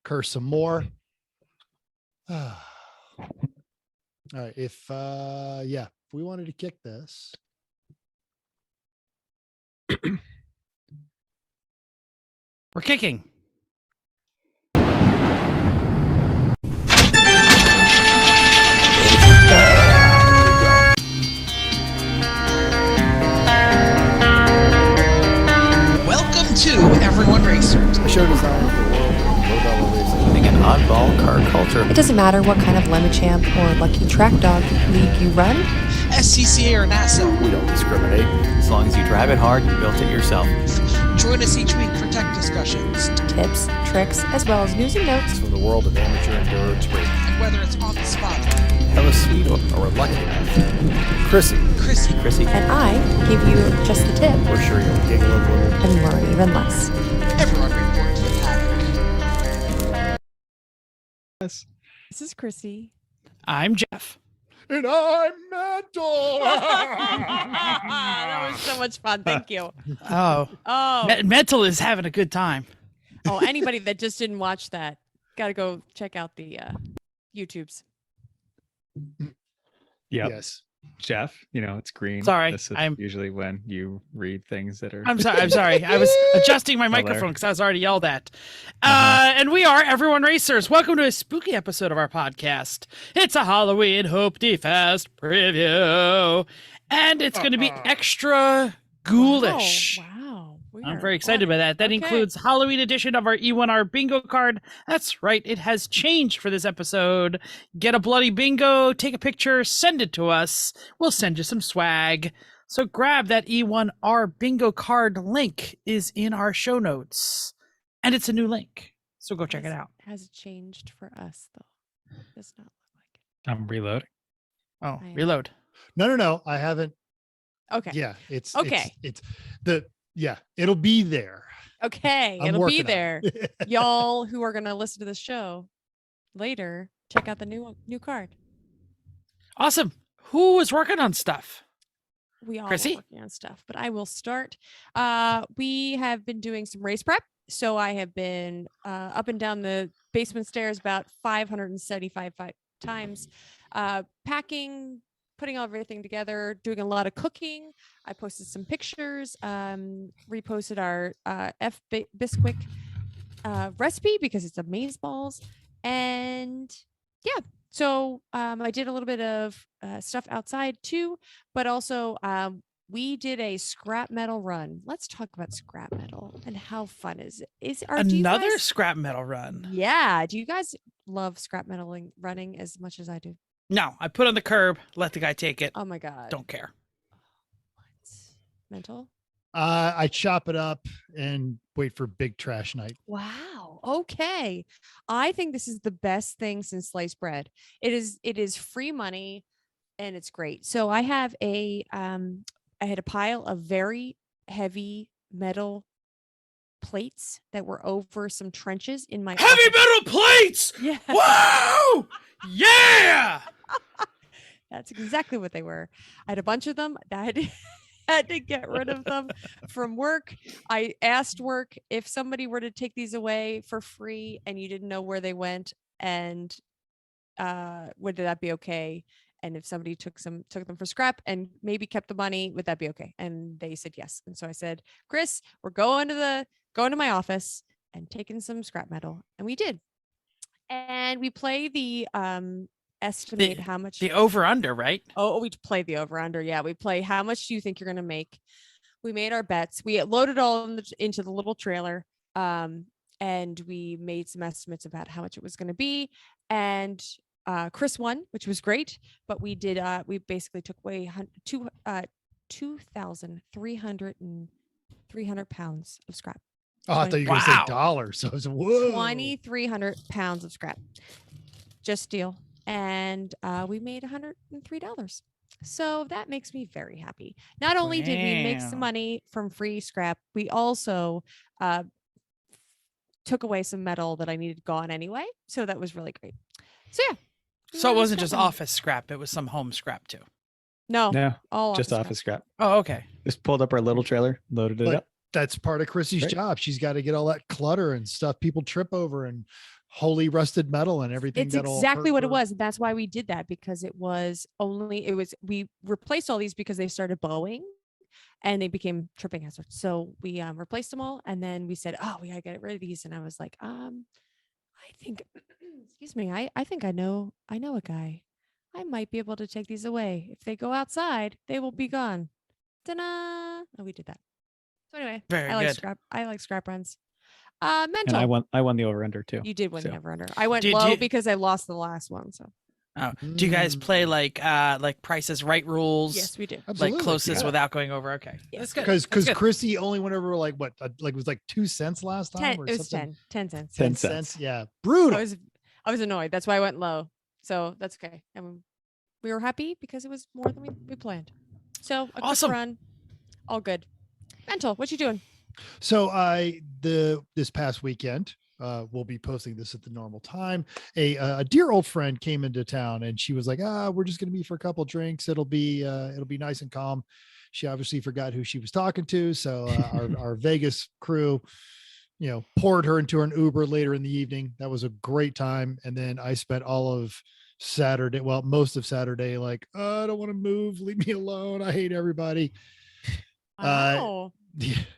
curse some more. All right. If we wanted to kick this. We're kicking. Welcome to Everyone Racers, A show designed for the world of low-dollar racing. Being an oddball car culture. It doesn't matter what kind of Lemon-Champ or Lucky Track Dog league you run. SCCA or NASA. We don't discriminate. As long as you drive it hard, you built it yourself. Join us each week for tech discussions. Tips, tricks, as well as news and notes. From the world of amateur endurance racing. And whether it's on the spot, Hella sweet. Or we're lucky enough. Chrissy. Chrissy. And I give you just the tip We're sure you'll giggle a little. and learn even less. everyone report to the paddock. This is Chrissy. I'm Jeff. And I'm mental. That was so much fun. Thank you. Oh, Mental is having a good time. Anybody that just didn't watch that, got to go check out the YouTubes. Yep. Yes. Jeff, it's green. Sorry, This is I'm- usually when you read things that are. I'm sorry. I was adjusting my microphone because I was already yelled at. And we are Everyone Racers. Welcome to a spooky episode of our podcast. It's a Halloween Hooptiefest preview. And it's going to be extra ghoulish. Oh, wow. I'm very excited by that. That includes Halloween edition of our E1R bingo card. That's right. It has changed for this episode. Get a bloody bingo, take a picture, send it to us. We'll send you some swag. So grab that E1R bingo card link is in our show notes. And it's a new link. So go check it out. Has changed for us, though. Does not look like I'm reloading. Oh, I am. reload. No. I haven't. it. Okay. Yeah. It's Okay. It'll be there. Okay. I'm It'll be working on there. it. Y'all who are going to listen to this show later, check out the new card. Awesome. Who was working on stuff? We all are Chrissy? working on stuff, but I will start. We have been doing some race prep. So I have been up and down the basement stairs about 575 times, packing, putting everything together, doing a lot of cooking. I posted some pictures, reposted our Bisquick recipe because it's amaze balls. And yeah, so I did a little bit of stuff outside too, but also we did a scrap metal run. Let's talk about scrap metal and how fun is it? Do you Another guys- scrap metal run. Yeah. Do you guys love scrap metal running as much as I do? No, I put on the curb, let the guy take it. Oh my God. Don't care. Mental? I chop it up and wait for big trash night. Wow. Okay. I think this is the best thing since sliced bread. It is free money and it's great. So I have I had a pile of very heavy metal plates that were over some trenches in my Heavy office. metal plates! Yeah. Wow! Yeah! That's exactly what they were. I had a bunch of them. I had to get rid of them from work. I asked work if somebody were to take these away for free and you didn't know where they went, and would that be okay? And if somebody took them for scrap and maybe kept the money, would that be okay? And they said yes. And so I said, Chris, we're going to my office and taking some scrap metal. And we did. And we play the estimate how much The over under, right? Oh, we play the over under. Yeah, we play how much do you think you're going to make? We made our bets. We loaded all into the little trailer, and we made some estimates about how much it was going to be. And Chris won, which was great. But we did. We basically took away 2,300 pounds of scrap. Oh, I thought you were going to say dollars. So I was, whoa. 2,300 pounds of scrap. Just deal. And we made $103. So that makes me very happy. Not only did we make some money from free scrap, we also took away some metal that I needed gone anyway. So that was really great. So yeah. So it wasn't just office scrap, it was some home scrap too. No, all just office scrap. Oh, okay. Just pulled up our little trailer, loaded it But up. that's part of Chrissy's Great. job. She's got to get all that clutter and stuff people trip over and holy rusted metal and everything. It's that'll exactly hurt what it for- was. And that's why we did that, because we replaced all these because they started bowing and they became tripping hazards. So we replaced them all. And then we said, oh, we gotta get rid of these. And I was like, I think, excuse me, I think I know a guy. I might be able to take these away. If they go outside, they will be gone. Ta-da! Oh, we did that. So anyway, Very I like good. scrap. I like scrap runs. And Mental. I won the over under too. You did win so. the over under. I went Did low you- because I lost the last one. So Oh, do you guys play like Price is Right rules? yes, we do. Absolutely. Like closest Yeah. without going over. Okay, Yes. that's good. Because That's good. Chrissy only went over like what, like it was like 2 cents last time. 10. or It was something? 10 cents. 10 cents. Yeah, I brutal. was annoyed. That's why I went low. So that's okay. And we were happy because it was more than we planned. So a Awesome. quick run, all good. Mental, what you doing? So this past weekend, we'll be posting this at the normal time. A dear old friend came into town and she was like, we're just going to be for a couple drinks. It'll be nice and calm. She obviously forgot who she was talking to. So our Vegas crew, poured her into an Uber later in the evening. That was a great time. And then I spent all of Saturday, well, most of Saturday, like, I don't want to move. Leave me alone. I hate everybody. Wow.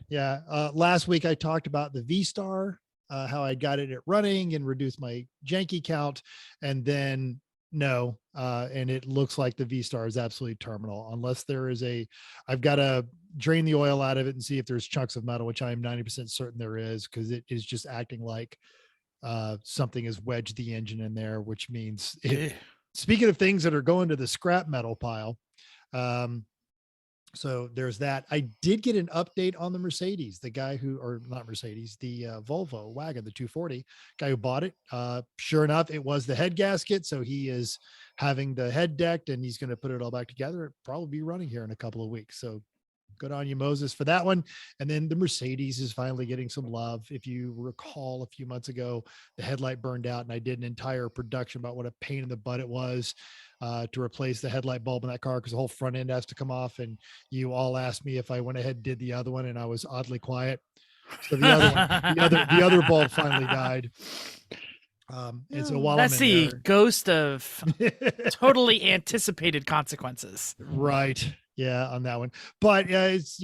Yeah. Last week I talked about the V-Star, how I got it running and reduced my janky count. And then no. And it looks like the V-Star is absolutely terminal unless I've got to drain the oil out of it and see if there's chunks of metal, which I am 90% certain there is, because it is just acting like something has wedged the engine in there, which means speaking of things that are going to the scrap metal pile. So there's that. I did get an update on the Mercedes, the Volvo wagon, the 240 guy who bought it. Sure enough, it was the head gasket. So he is having the head decked and he's going to put it all back together. It'll probably be running here in a couple of weeks. So good on you, Moses, for that one. And then the Mercedes is finally getting some love. If you recall, a few months ago, the headlight burned out and I did an entire production about what a pain in the butt it was to replace the headlight bulb in that car because the whole front end has to come off. And you all asked me if I went ahead and did the other one, and I was oddly quiet. So the other one, the other bulb finally died. And so while That's I'm the in ghost of there, totally anticipated consequences. right. Yeah, on that one. But it's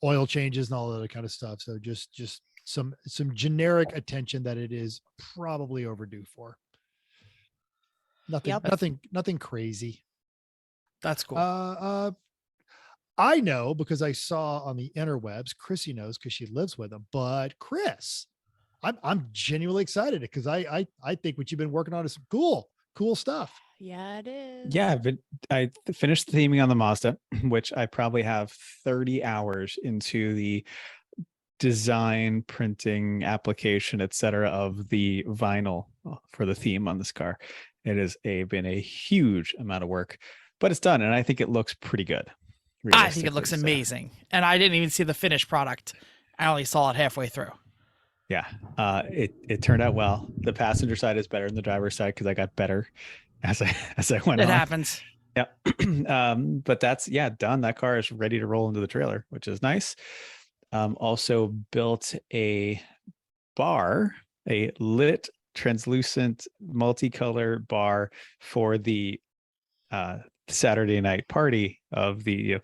oil changes and all that other kind of stuff. So just some generic attention that it is probably overdue for. Nothing crazy. That's cool. I know because I saw on the interwebs. Chrissy knows because she lives with them. But Chris, I'm genuinely excited because I think what you've been working on is some cool stuff. Yeah, it is. Yeah, I finished the theming on the Mazda, which I probably have 30 hours into the design, printing, application, etc. of the vinyl for the theme on this car. It has been a huge amount of work, but it's done, and I think it looks pretty good. I think it looks realistically, so. amazing. And I didn't even see the finished product. I only saw it halfway through. Yeah, it turned out well. The passenger side is better than the driver's side because I got better as I went It on. happens. Yeah. But that's done. That car is ready to roll into the trailer, which is nice. Also built a bar, a lit translucent multicolor bar for the Saturday night party of the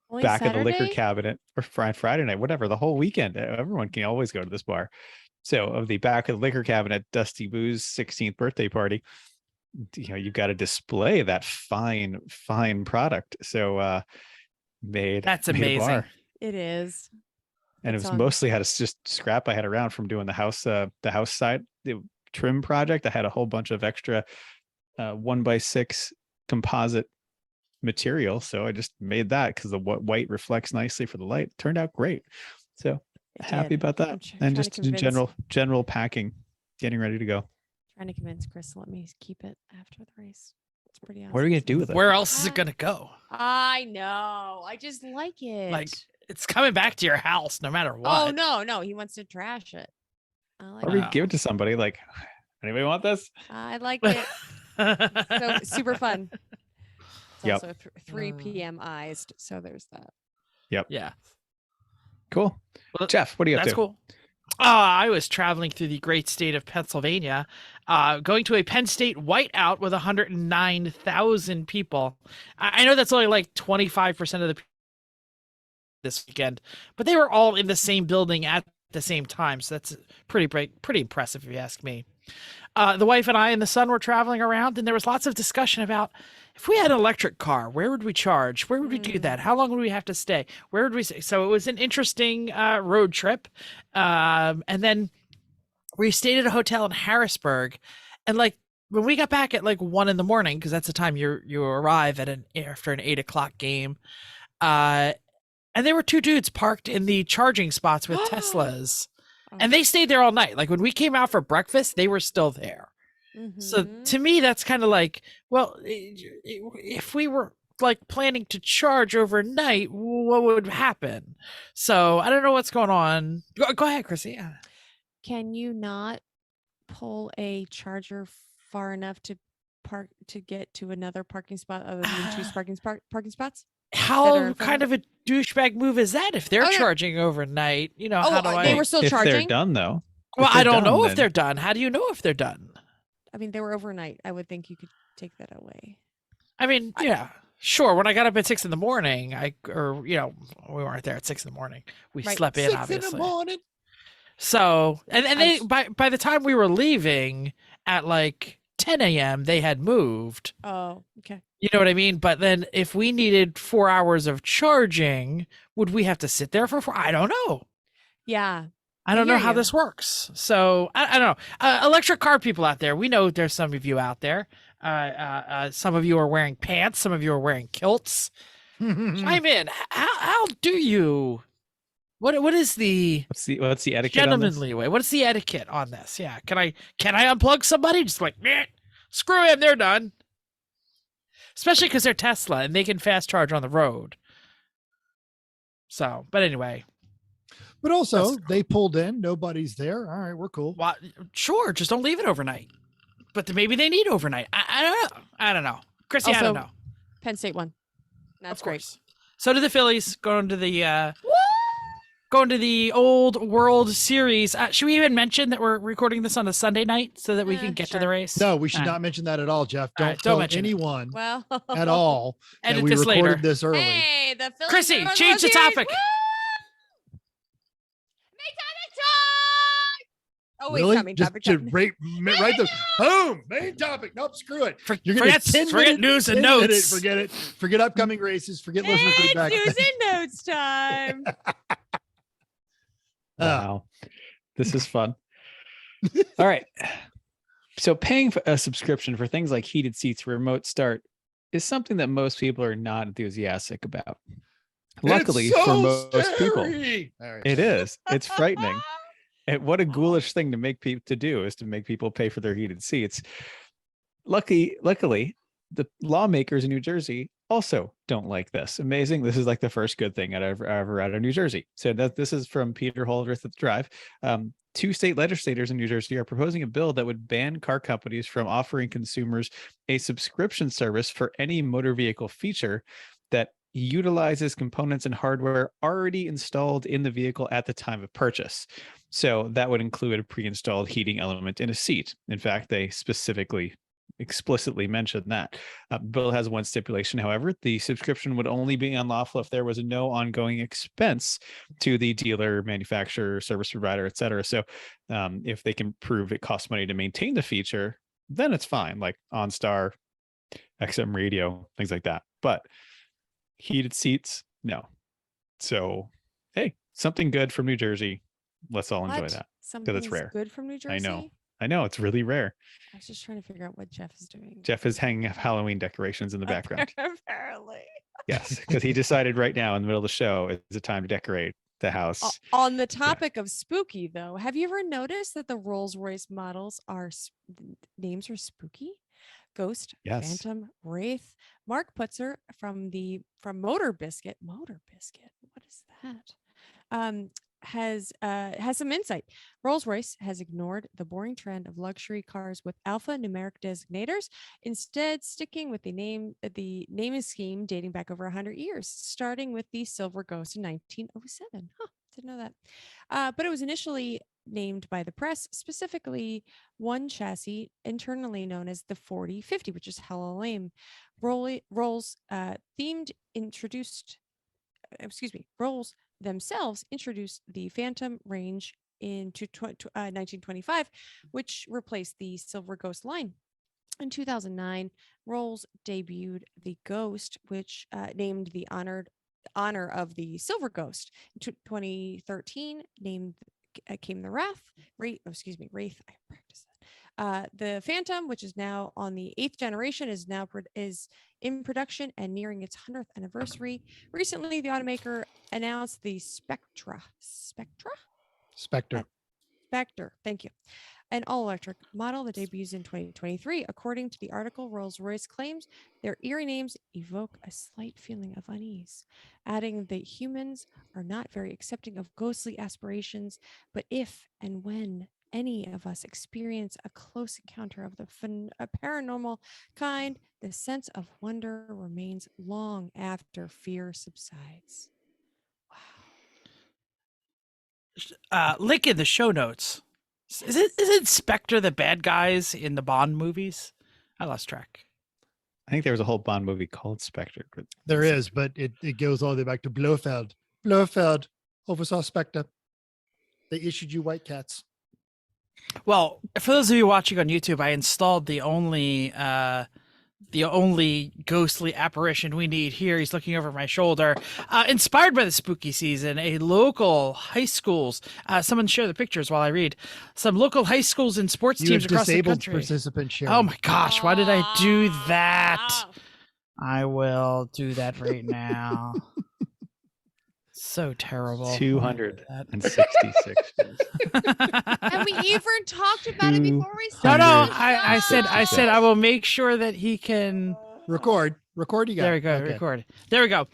Only back of the liquor Saturday? cabinet, or Friday night, whatever, the whole weekend. Everyone can always go to this bar. So of the back of the liquor cabinet, Dusty Boo's 16th birthday party, you've got to display that fine product. So That's made a amazing. bar. It is. And It's it was on- mostly just scrap I had around from doing the house side, the trim project. I had a whole bunch of extra 1x6 composite material. So I just made that because the white reflects nicely for the light. Turned out great. So It happy did. about that. I'm And trying to just in convince- general packing, getting ready to go. Trying to convince Chris to let me keep it after the race. It's pretty awesome. What are we gonna do with it? Where else is it going to go? I know. I just like it. Like, it's coming back to your house no matter what. oh no, he wants to trash it. I like Or we it. give it to somebody like, anybody want this? I like it. So super fun. It's Yep. also 3 p.m. ized, so there's that. Yeah. Cool. Well, Jeff, what are you up That's to? cool. I was traveling through the great state of Pennsylvania, going to a Penn State whiteout with 109,000 people. I know that's only like 25% of the this weekend, but they were all in the same building at the same time. So that's pretty impressive if you ask me. The wife and I and the son were traveling around, and there was lots of discussion about if we had an electric car, where would we charge? Where would we do that? How long would we have to stay? Where would we stay? So it was an interesting road trip. And then we stayed at a hotel in Harrisburg, and like when we got back at like 1 a.m, because that's the time you arrive at after an 8 o'clock game. And there were two dudes parked in the charging spots with Teslas. And they stayed there all night. Like when we came out for breakfast, they were still there. So to me, that's kind of like, well, if we were like planning to charge overnight, what would happen? So I don't know what's going on. Go ahead, Chrissy. Yeah. Can you not pull a charger far enough to get to another parking spot other than two parking spots? How kind of a douchebag move is that if they're charging overnight? You know, how do they were still charging? If they're done, though. Well, I don't know if they're done. How do you know if they're done? I mean, they were overnight. I would think you could take that away. I mean, yeah, sure. When I got up at 6 a.m, we weren't there at 6 a.m. We slept in, obviously. 6 a.m. So, and they by the time we were leaving at like 10 a.m, they had moved. Oh, okay. You know what I mean? But then if we needed 4 hours of charging, would we have to sit there for 4? I don't know. Yeah. I don't know how this works. So I don't know. Electric car people out there, we know there's some of you out there. Some of you are wearing pants. Some of you are wearing kilts. Chime in. How do you? What is the what's the etiquette? Gentlemanly way. What's the etiquette on this? Yeah. Can I unplug somebody? Just like screw him. They're done. Especially because they're Tesla and they can fast charge on the road. So, but anyway. But also, they pulled in. Nobody's there. All right, we're cool. Well, sure, just don't leave it overnight. But maybe they need overnight. I don't know. I don't know. Chrissy, also, I don't know. Penn State won. That's great. So did the Phillies going to the old World Series. Should we even mention that we're recording this on a Sunday night so that we can get to the race? No, we should not mention that at all, Jeff. Don't tell anyone at all that edit we this recorded later. this early. Hey, the Phillies Chrissy, change the topic. Oh, wait, Really? it's not main topic. Right there. Boom. Main topic. Nope, screw it. You're gonna forget news and notes. Forget it. Forget upcoming races. Forget listener feedback. It's news and notes time. Wow. This is fun. All right. So paying for a subscription for things like heated seats, remote start is something that most people are not enthusiastic about. Luckily for most people, it is. It's frightening. And what a ghoulish thing to make people to do is to make people pay for their heated seats. Luckily, the lawmakers in New Jersey also don't like this. Amazing. This is like the first good thing ever out of New Jersey. So this is from Peter Holdreth at the Drive. 2 state legislators in New Jersey are proposing a bill that would ban car companies from offering consumers a subscription service for any motor vehicle feature that utilizes components and hardware already installed in the vehicle at the time of purchase. So that would include a pre-installed heating element in a seat. In fact, they explicitly mentioned that. Bill has one stipulation, however. The subscription would only be unlawful if there was no ongoing expense to the dealer, manufacturer, service provider, etc. So if they can prove it costs money to maintain the feature, then it's fine, like OnStar, XM radio, things like that. But heated seats, no. So, hey, something good from New Jersey. Let's all enjoy that because it's rare. Good from New Jersey. I know it's really rare. I was just trying to figure out what Jeff is doing. Jeff is hanging up Halloween decorations in the background. Apparently. Yes, because he decided right now in the middle of the show is a time to decorate the house. On the topic of spooky, though, have you ever noticed that the Rolls Royce models names are spooky? Ghost, yes. Phantom, Wraith. Mark Putzer from Motor Biscuit. What is that? Has some insight. Rolls-Royce has ignored the boring trend of luxury cars with alphanumeric designators, instead sticking with the naming scheme dating back over 100 years, starting with the Silver Ghost in 1907. Didn't know that. But it was initially named by the press, specifically one chassis internally known as the 4050, which is hella lame. Rolls Rolls themselves introduced the Phantom range in 1925, which replaced the Silver Ghost line. In 2009, Rolls debuted the Ghost, which named the honor of the Silver Ghost. In 2013, came the Wraith. I practiced that. The Phantom, which is now on the 8th generation, is in production and nearing its 100th anniversary. Recently, the automaker announced the Spectre. Thank you. An all-electric model that debuts in 2023. According to the article, Rolls-Royce claims their eerie names evoke a slight feeling of unease, adding that humans are not very accepting of ghostly aspirations, but if and when any of us experience a close encounter of the paranormal kind, the sense of wonder remains long after fear subsides. Link in the show notes. Is Spectre the bad guys in the Bond movies? I lost track. I think there was a whole Bond movie called Spectre. But There is, but it goes all the way back to Blofeld. Blofeld oversaw Spectre. They issued you white cats. Well, for those of you watching on YouTube, I installed the only ghostly apparition we need here. He's looking over my shoulder. Inspired by the spooky season, a local high schools. Someone share the pictures while I read. Some local high schools and sports teams across the disabled country. participant share. Oh my gosh, why did I do that? I will do that right now. So terrible. 266. And we even talked about it before we No, started. I said I will make sure that he can Record. You got There we it. go. Okay. Record. There we go.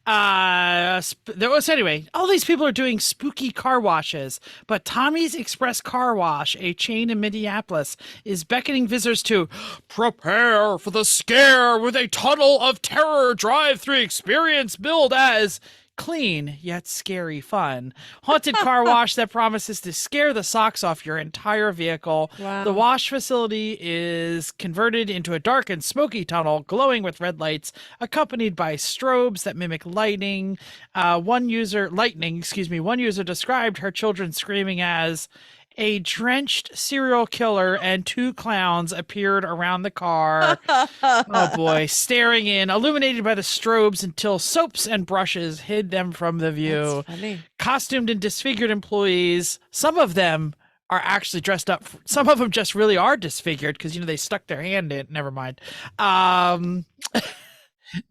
Anyway, all these people are doing spooky car washes, but Tommy's Express Car Wash, a chain in Minneapolis, is beckoning visitors to prepare for the scare with a tunnel of terror drive-through experience billed as clean yet scary fun. Haunted car wash that promises to scare the socks off your entire vehicle. Wow. The wash facility is converted into a dark and smoky tunnel glowing with red lights, accompanied by strobes that mimic lightning. One user described her children screaming as a drenched serial killer and two clowns appeared around the car. Oh boy, staring in, illuminated by the strobes until soaps and brushes hid them from the view. That's funny. Costumed and disfigured employees, some of them are actually dressed up. Some of them just really are disfigured because, they stuck their hand in. Never mind.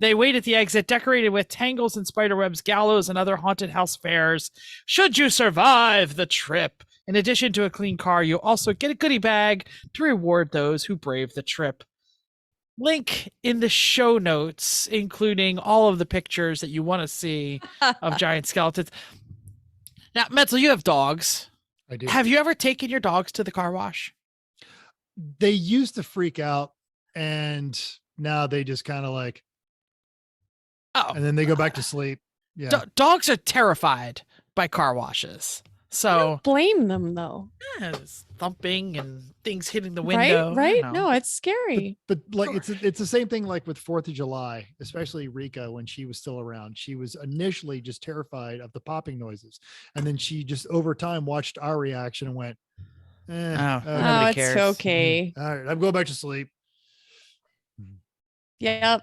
They wait at the exit, decorated with tangles and spiderwebs, gallows, and other haunted house fares. Should you survive the trip, in addition to a clean car, you also get a goodie bag to reward those who brave the trip. Link in the show notes, including all of the pictures that you want to see of giant skeletons. Now, Metzel, you have dogs. I do. Have you ever taken your dogs to the car wash? They used to freak out, and now they just kind of like, Oh, and then they go back to sleep. Yeah. Dogs are terrified by car washes. I So don't blame them though. it's thumping and things hitting the window. Right? No, it's scary. But like it's the same thing like with 4th of July, especially Rika when she was still around. She was initially just terrified of the popping noises, and then she just over time watched our reaction and went, Nobody it's cares. okay. all right, I'm going back to sleep. Yep.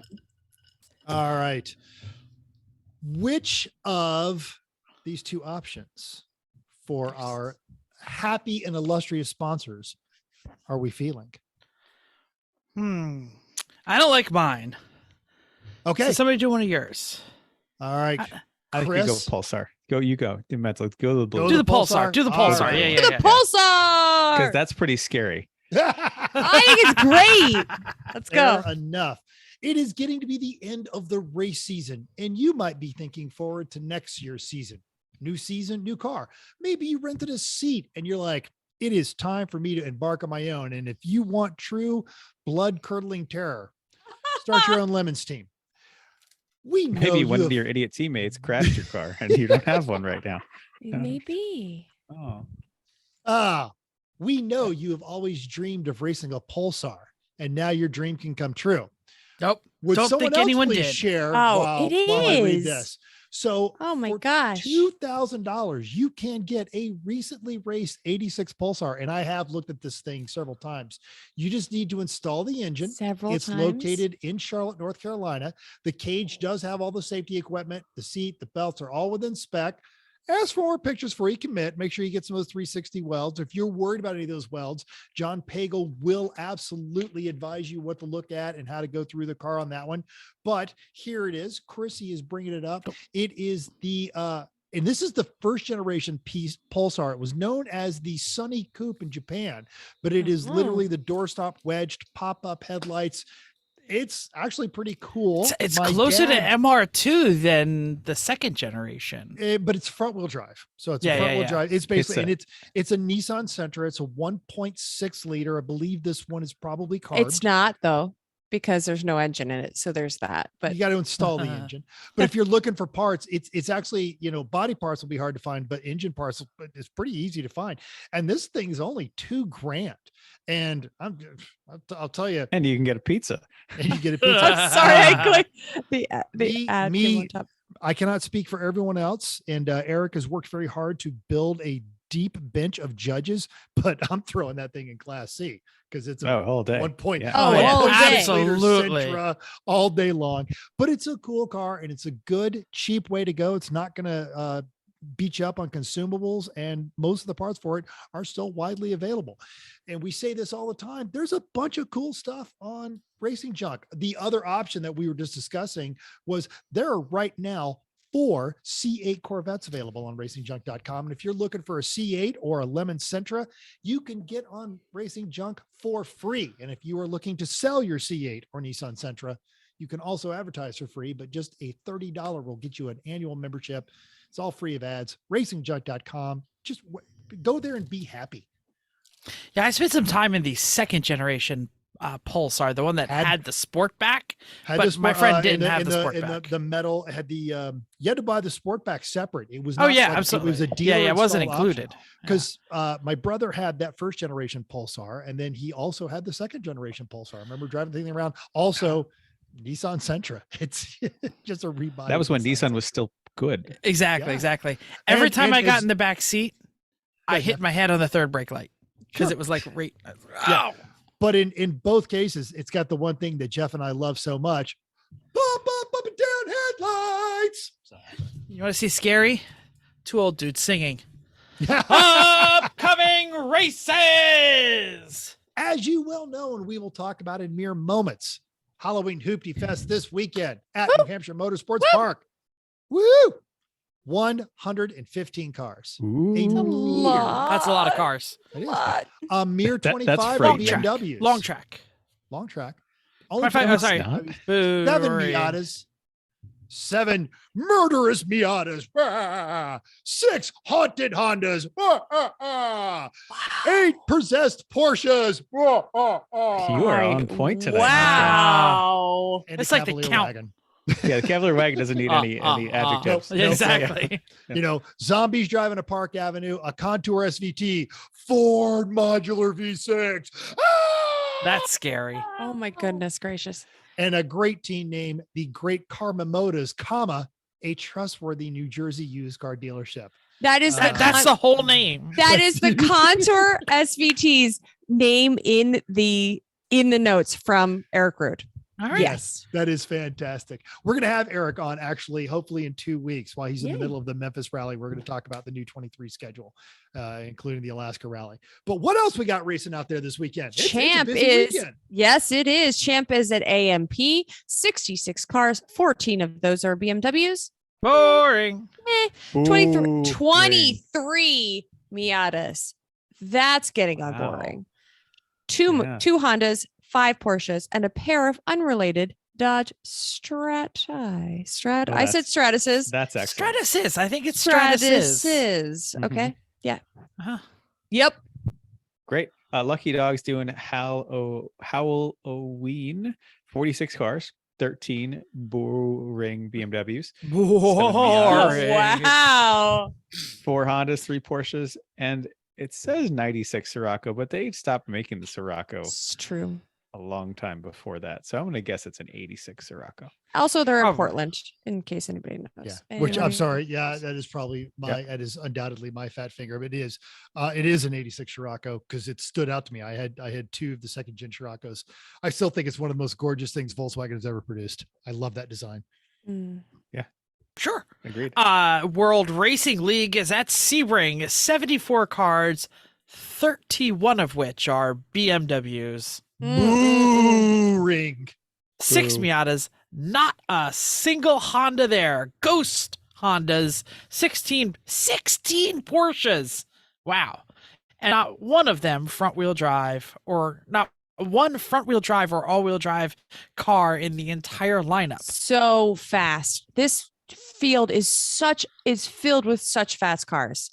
All right. Which of these two options for our happy and illustrious sponsors are we feeling? I don't like mine. Okay. So somebody do one of yours. All right. I think you go Chris? Pulsar. You go. Do Metzel. Go to the blue. Go Do the the Pulsar. Pulsar? Do the All Pulsar. right. Yeah. The Pulsar. Because that's pretty scary. I think it's great. Let's go. Fair enough. It is getting to be the end of the race season, and you might be thinking forward to next year's season. New season, new car. Maybe you rented a seat and you're like, it is time for me to embark on my own. And if you want true blood-curdling terror, start your own Lemons team. We know Maybe one you of have- your idiot teammates crashed your car and you don't have one right now. Maybe. Oh. We know you have always dreamed of racing a Pulsar, and now your dream can come true. Nope. Would Don't someone think else anyone please did. share Oh, while it I read is. this? So Oh my for gosh. $2,000, you can get a recently raced 86 Pulsar. And I have looked at this thing several times. You just need to install the engine. Several It's times. located in Charlotte, North Carolina. The cage does have all the safety equipment. The seat, the belts are all within spec. Ask for more pictures before you commit. Make sure you get some of those 360 welds. If you're worried about any of those welds, John Pagel will absolutely advise you what to look at and how to go through the car on that one. But here it is. Chrissy is bringing it up. It is the, and this is the first generation piece Pulsar. It was known as the Sunny Coupe in Japan, but it is literally the doorstop wedged pop-up headlights. It's actually pretty cool. It's My closer dad- to MR2 than the second generation. but it's front wheel drive. So it's Yeah, a front yeah, wheel yeah. drive. It's basically, It's it's a Nissan Sentra. It's a 1.6 liter. I believe this one is probably carbed. It's not though, because there's no engine in it. So there's that. But You got to install the engine. But if you're looking for parts, it's actually, body parts will be hard to find, but engine parts is pretty easy to find. And this thing's only $2,000. And I'll tell you, And you can get a pizza. and you get a pizza. I'm sorry, I clicked the Me- ad me- came on top. I cannot speak for everyone else. And Eric has worked very hard to build a deep bench of judges, but I'm throwing that thing in Class C because it's a All day. 1.0 Yeah. Oh, yeah, all day. absolutely. Sentra all day long. But it's a cool car and it's a good, cheap way to go. It's not going to beat you up on consumables, and most of the parts for it are still widely available. And we say this all the time. There's a bunch of cool stuff on Racing Junk. The other option that we were just discussing was there are right now 4 C8 Corvettes available on racingjunk.com. And if you're looking for a C8 or a Lemon Sentra, you can get on Racing Junk for free. And if you are looking to sell your C8 or Nissan Sentra, you can also advertise for free, but just a $30 will get you an annual membership. It's all free of ads. Racingjunk.com. Just go there and be happy. Yeah, I spent some time in the second generation Pulsar, the one that had the sport back. Had But this my one, friend in didn't have in the sport in back. The metal had the you had to buy the sport back separate. It was Oh not yeah, like, absolutely. It was a Yeah, dealer yeah, it wasn't installed option. included. Because my brother had that first generation Pulsar, and then he also had the second generation Pulsar. I remember driving the thing around. Also, Nissan Sentra. It's just a rebody. That was when Nissan Nissan was still good. Exactly, Yeah. exactly. Every And- time and I got as- in the back seat, I Yeah, hit my head on the third brake light because Sure. it was like right. Yeah. Ow! But in both cases, it's got the one thing that Jeff and I love so much: up and down headlights. So, You want to see scary? 2 old dudes singing. yeah. Upcoming races. As you well know, and we will talk about in mere moments, Halloween Hooptiefest this weekend at New Hampshire Motor Park. Woo! 115 cars. Ooh. A mere- That's a lot of cars. It is. What? A mere That's 25 freight Long track. BMWs. Long track. Long track. 25 7 sorry. not. Boring. Miatas. 7 murderous Miatas. Ah, 6 haunted Hondas. 8 possessed Porsches. You are on point today. Wow. And It's a like the Cavalier count. wagon. Yeah, the Cavalier wagon doesn't need any adjectives. Nope. Exactly. Zombies driving a Park Avenue, a Contour SVT, Ford modular V6. Ah! That's scary. Oh my goodness gracious. And a great team name, the Great Karmamotas, a trustworthy New Jersey used car dealership. That is That's the whole name. that is the Contour SVT's name in the notes from Eric Root. All right. Yes. That is fantastic. We're going to have Eric on actually, hopefully in 2 weeks while he's in the Yay. middle of the Memphis rally. We're going to talk about the new 23 schedule, including the Alaska rally. But what else we got racing out there this weekend? It's a Champ busy is weekend. yes, it is. Champ is at AMP. 66 cars, 14 of those are BMWs. Boring. 23 Miatas. That's getting on Wow. boring. Two Yeah. Hondas, 5 Porsches, and a pair of unrelated Dodge Strati. Well, I said Stratuses. That's excellent. Stratus. I think it's Stratus. Stratuses. Mhm. Okay. Yeah. Uh-huh. Yep. Great. Lucky Dog's doing Halloween, 46 cars, 13 boring BMWs, Boring. Wow. 4 Hondas, 3 Porsches, and It says 96 Sirocco, but they stopped making the Sirocco It's true. a long time before that. So I'm going to guess it's an 86 Sirocco. Also, they're in Probably. Portland, in case anybody knows. Yeah, which I'm Anybody sorry. knows. Yeah, that is probably that is undoubtedly my fat finger, but it is an 86 Scirocco because it stood out to me. I had two of the second gen Scirocco's. I still think it's one of the most gorgeous things Volkswagen has ever produced. I love that design. Mm. Sure. Agreed. World Racing League is at Sebring. 74 cars, 31 of which are BMWs. Boo ring. 6 Boo. Miatas, not a single Honda there. Ghost Hondas, 16 Porsches. Wow. And not one of them front-wheel drive, or not one front-wheel drive or all-wheel drive car in the entire lineup. So fast. This field is filled with such fast cars.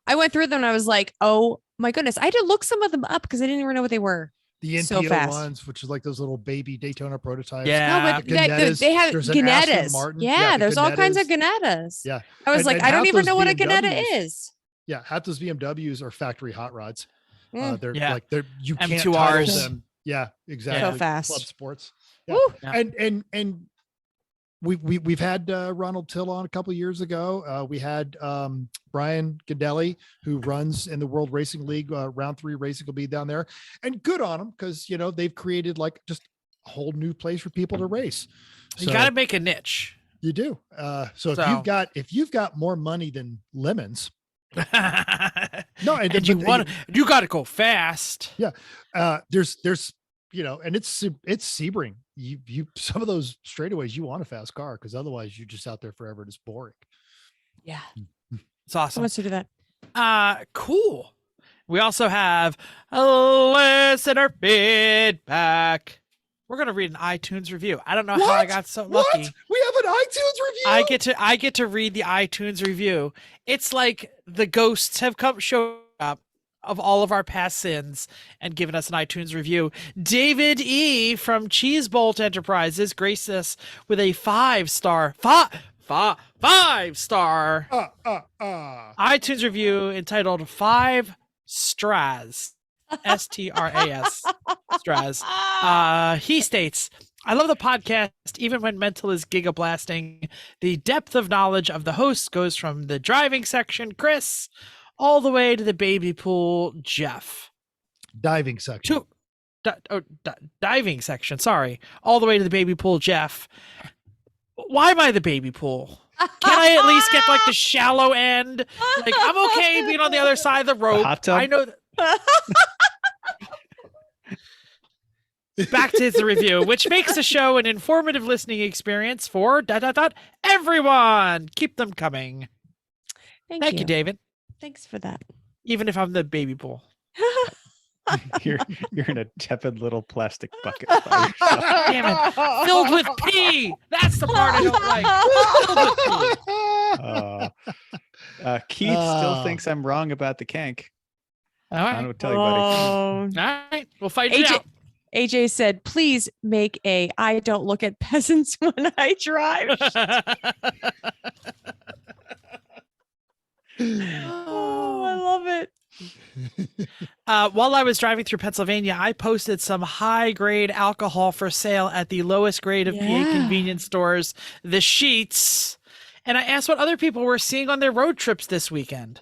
I went through them and I was like, oh my goodness. I had to look some of them up because I didn't even know what they were. The So NPO fast. ones, which is like those little baby Daytona prototypes. Yeah. No, but Ginettas. they have There's an Aston Ginettas. Martin. Yeah, the there's all kinds of Ginettas. Ginettas. Yeah. I was And- like, and I don't half even those know what a Ginetta BMWs is. Yeah, half those BMWs are factory hot rods. Mm. They're Yeah. like you can't M2Rs. title them. Yeah, exactly. So fast. Club sports. Yeah. Woo. Yeah. And we've had Ronald Till on a couple of years ago. We had Brian Gadelli, who runs in the World Racing League. Round 3 racing will be down there, and good on them because they've created like just a whole new place for people to race. You got to make a niche. You do. So if you've got more money than lemons, no, and you got to go fast. there's and it's Sebring. You some of those straightaways you want a fast car because otherwise you're just out there forever. It's boring. Yeah. It's awesome. Who wants to do that? Cool. We also have a listener feedback. We're gonna read an iTunes review. I don't know how I got so lucky. What? We have an iTunes review. I get to read the iTunes review. It's like the ghosts have showed up of all of our past sins and given us an iTunes review. David E from Cheese Bolt Enterprises graced us with a 5-star iTunes review entitled 5 Stras. STRAS. Stras. He states, I love the podcast, even when mental is gigablasting. The depth of knowledge of the host goes from the driving section, Chris, all the way to the baby pool, Jeff. Diving section. Diving section, sorry. All the way to the baby pool, Jeff. Why am I the baby pool? Can I at least get like the shallow end? Like, I'm okay being on the other side of the rope. hot tub? I know that. Back to the review, which makes the show an informative listening experience for everyone. Keep them coming. Thank you, David. Thanks for that. Even if I'm the baby pool. You're in a tepid little plastic bucket. by yourself. Damn it. Filled with pee. That's the part I don't like. Filled with pee. Keith still thinks I'm wrong about the kank. All I right. don't know what to tell you, buddy. All right. We'll fight it out. AJ said, please make a I don't look at peasants when I drive. Oh, I love it. While I was driving through Pennsylvania, I posted some high-grade alcohol for sale at the lowest grade of PA convenience stores, the Sheets, and I asked what other people were seeing on their road trips this weekend.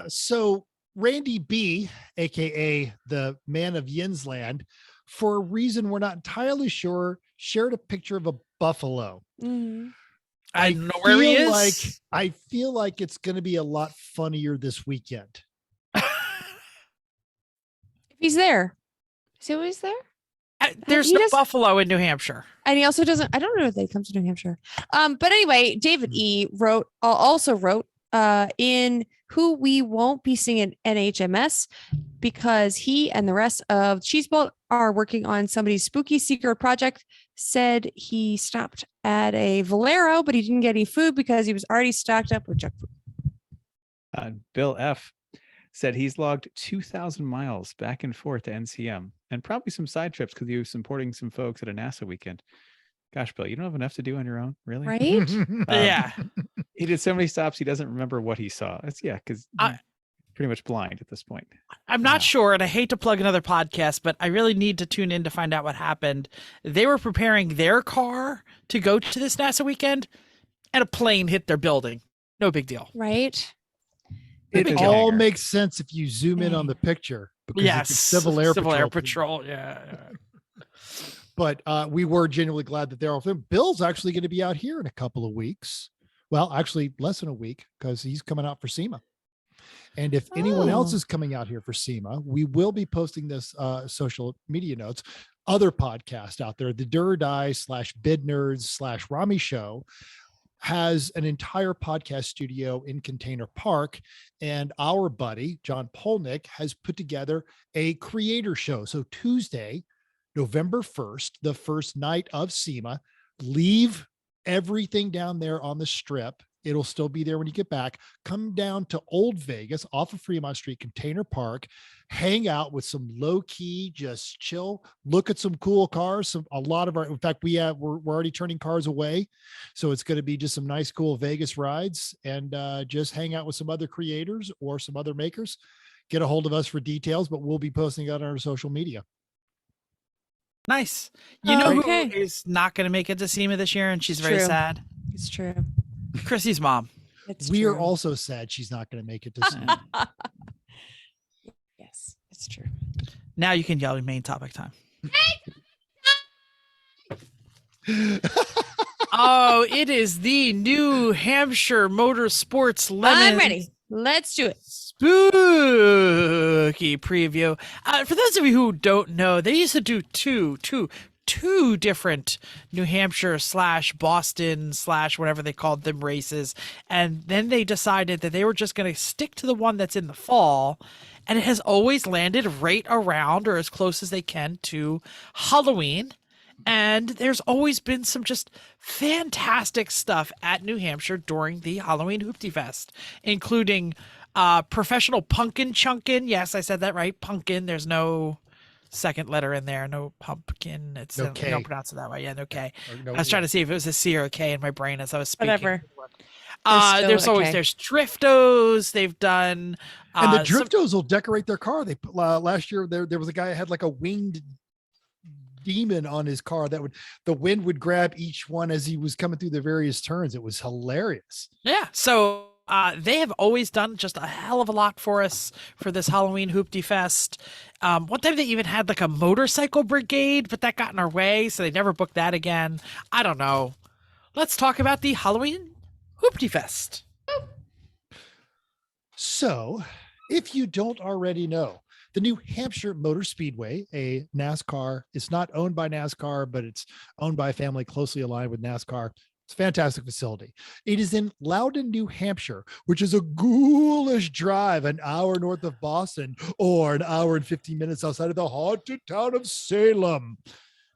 So Randy B, aka the man of Yinsland, for a reason we're not entirely sure, shared a picture of a buffalo. Mm-hmm. I don't know where he is. I feel like it's going to be a lot funnier this weekend. If he's there. So he's there? There's He no does- buffalo in New Hampshire. And he also doesn't, I don't know if they come to New Hampshire. But anyway, David E also wrote in who we won't be seeing at NHMS because he and the rest of Cheesebolt are working on somebody's spooky secret project. Said he stopped at a Valero, but he didn't get any food because he was already stocked up with junk food. Bill F said he's logged 2,000 miles back and forth to NCM and probably some side trips because he was supporting some folks at a NASA weekend. Gosh, Bill, you don't have enough to do on your own, really? Right? Yeah. He did so many stops, he doesn't remember what he saw. Because I- pretty much blind at this point. I'm not Wow. sure, and I hate to plug another podcast, but I really need to tune in to find out what happened. They were preparing their car to go to this NASA weekend, and a plane hit their building. No big deal. Right? It is a all hangar. makes sense if you zoom in on the picture. Because Yes, it's Civil Air Patrol. Yeah. But we were genuinely glad that they're off. Bill's actually going to be out here in a couple of weeks. Well, actually less than a week, because he's coming out for SEMA. And if anyone else Oh. is coming out here for SEMA, we will be posting this social media notes. Other podcast out there, the Do or Die / Bid Nerds / Rami Show, has an entire podcast studio in Container Park. And our buddy, John Polnick, has put together a creator show. So Tuesday, November 1st, the first night of SEMA, leave everything down there on the strip. It'll still be there when you get back. Come down to Old Vegas off of Fremont Street, Container Park, hang out with some low key, just chill, look at some cool cars. In fact, we're already turning cars away. So it's going to be just some nice, cool Vegas rides, and just hang out with some other creators or some other makers. Get a hold of us for details, but we'll be posting it on our social media. Nice. You know Okay. who is not going to make it to SEMA this year, and she's very True. sad? It's true. Chrissy's mom. It's We are true. also sad she's not going to make it to SEMA. Yes, it's true. Now you can yell main topic time. Oh, it is the New Hampshire Motor Sports Lemon. I'm ready. Let's do it. Spooky preview. For those of you who don't know, they used to do two different New Hampshire / Boston / whatever they called them races. And then they decided that they were just going to stick to the one that's in the fall. And it has always landed right around or as close as they can to Halloween. And there's always been some just fantastic stuff at New Hampshire during the Halloween Hooptiefest, including professional pumpkin chunkin. Yes, I said that right. Pumpkin. There's no second letter in there. No pumpkin. It's No you K. don't pronounce it that way. Yeah, no K. Or no, I was trying to see if it was a C or a K in my brain as I was speaking. Whatever. There's There's still a always K. there's Driftos. They've done And the some- Driftos will decorate their car. They last year there was a guy that had like a winged demon on his car that the wind would grab each one as he was coming through the various turns. It was hilarious. Yeah. So they have always done just a hell of a lot for us for this Halloween Hooptiefest. One time they even had like a motorcycle brigade, but that got in our way, so they never booked that again. I don't know. Let's talk about the Halloween Hooptiefest. So, if you don't already know, the New Hampshire Motor Speedway, a NASCAR, it's not owned by NASCAR, but it's owned by a family closely aligned with NASCAR. It's a fantastic facility. It is in Loudon, New Hampshire, which is a ghoulish drive, an hour north of Boston or an hour and 15 minutes outside of the haunted town of Salem.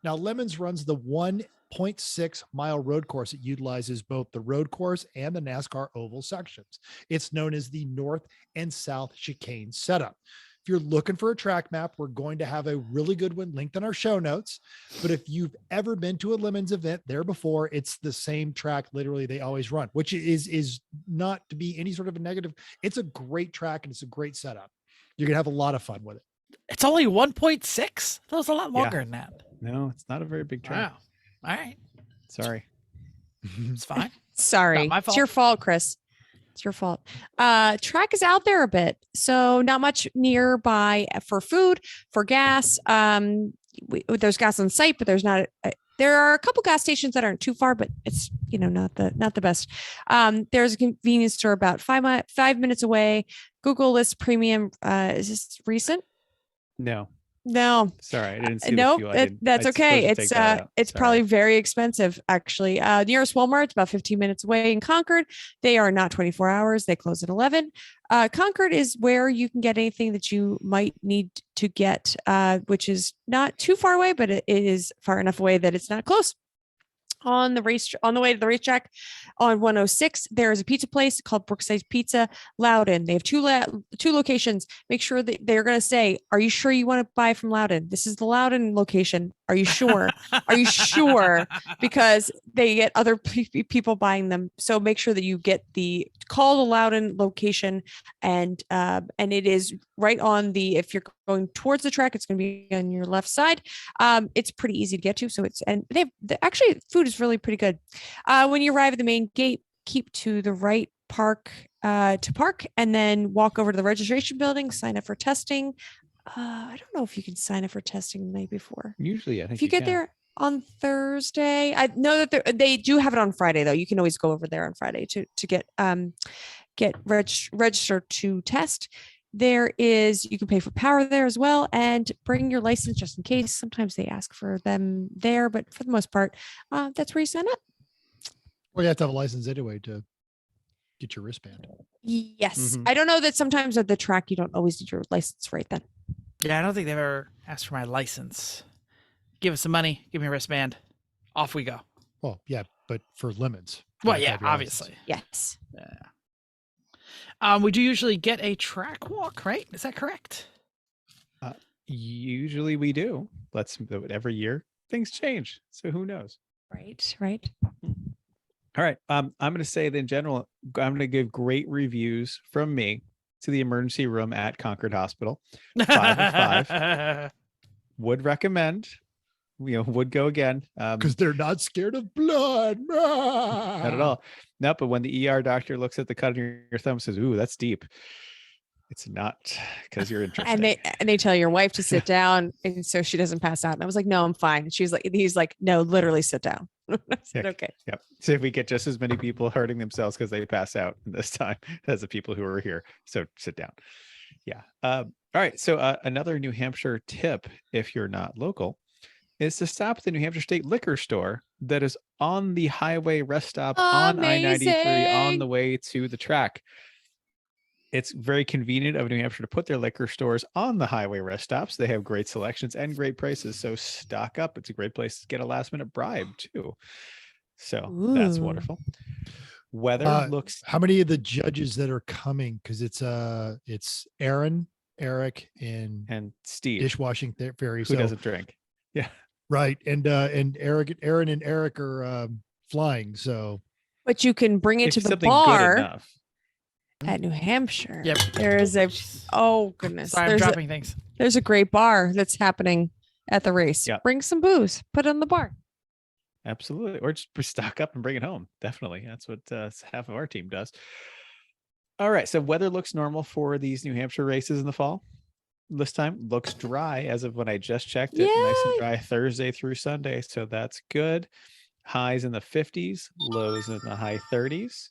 Now, Lemons runs the 1.6 mile road course. It utilizes both the road course and the NASCAR oval sections. It's known as the North and South Chicane setup. If you're looking for a track map, we're going to have a really good one linked in our show notes. But if you've ever been to a Lemons event there before, it's the same track. Literally, they always run, which is not to be any sort of a negative. It's a great track and it's a great setup. You're gonna have a lot of fun with it. It's only 1.6. That was a lot longer than that. No, it's not a very big track. Wow. All right. Sorry. It's fine. Sorry. Not my It's fault. your fault, Chris. It's your fault. Track is out there a bit, so not much nearby for food, for gas. There's gas on site, but there's not. There are a couple gas stations that aren't too far, but it's not the best. There's a convenience store about 5 minutes away. Google List Premium. Is this recent? No. No. Sorry, I didn't see the No, fuel. I didn't- that's I okay. supposed to take that out. It's Sorry. probably very expensive, actually. Nearest Walmart, about 15 minutes away in Concord. They are not 24 hours. They close at 11. Concord is where you can get anything that you might need to get, which is not too far away, but it is far enough away that it's not close. On the way to the racetrack on 106, there is a pizza place called Brookside Pizza, Loudon. They have two locations. Make sure that they're going to say, "Are you sure you want to buy from Loudon?" This is the Loudon location. Are you sure? Are you sure? Because they get other people buying them. So make sure that you get call the Loudon location, and it is right on if you're going towards the track, it's going to be on your left side. It's pretty easy to get to. So actually food is really pretty good. When you arrive at the main gate, keep to the right, park, and then walk over to the registration building, sign up for testing. I don't know if you can sign up for testing the night before. Usually, I think If you get there on Thursday, I know that they do have it on Friday though. You can always go over there on Friday to get registered to test. You can pay for power there as well, and bring your license just in case. Sometimes they ask for them there, but for the most part, that's where you sign up. Or you have to have a license anyway to get your wristband. Yes. I don't know that sometimes at the track you don't always need your license right then. Yeah, I don't think they've ever asked for my license. Give us some money. Give me a wristband. Off we go. Well, yeah, but for lemons. Well, yeah, obviously. Yes. Yeah. We do usually get a track walk, right? Is that correct? Usually we do. Every year things change. So who knows? Right. All right. I'm going to say that in general, I'm going to give great reviews from me to the emergency room at Concord Hospital. 5 of 5. Would recommend. Would go again. Because they're not scared of blood. Not at all. No, but when the ER doctor looks at the cut in your thumb and says, "Ooh, that's deep," it's not because you're interested. And they tell your wife to sit down, and so she doesn't pass out. And I was like, "No, I'm fine." And he's like, "No, literally sit down." I said, "Okay." Yep. So if we get just as many people hurting themselves because they pass out this time as the people who are here, so sit down. Yeah. All right. So another New Hampshire tip, if you're not local, is to stop at the New Hampshire State Liquor Store that is on the highway rest stop on I-93 on the way to the track. It's very convenient of New Hampshire to put their liquor stores on the highway rest stops. They have great selections and great prices. So stock up. It's a great place to get a last minute bribe too. So that's wonderful. Weather looks. How many of the judges that are coming? Because it's Aaron, Eric, and Steve dishwashing fairy who doesn't drink. Yeah. Right. And Aaron and Eric are flying. So, but you can bring it to the bar at New Hampshire. Yep. There is goodness. Sorry, I'm dropping things. There's a great bar that's happening at the race. Yep. Bring some booze, put it on the bar. Absolutely. Or just stock up and bring it home. Definitely. That's what half of our team does. All right. So weather looks normal for these New Hampshire races in the fall. This time looks dry as of when I just checked it. Yay! Nice and dry Thursday through Sunday. So that's good. Highs in the 50s, lows in the high 30s.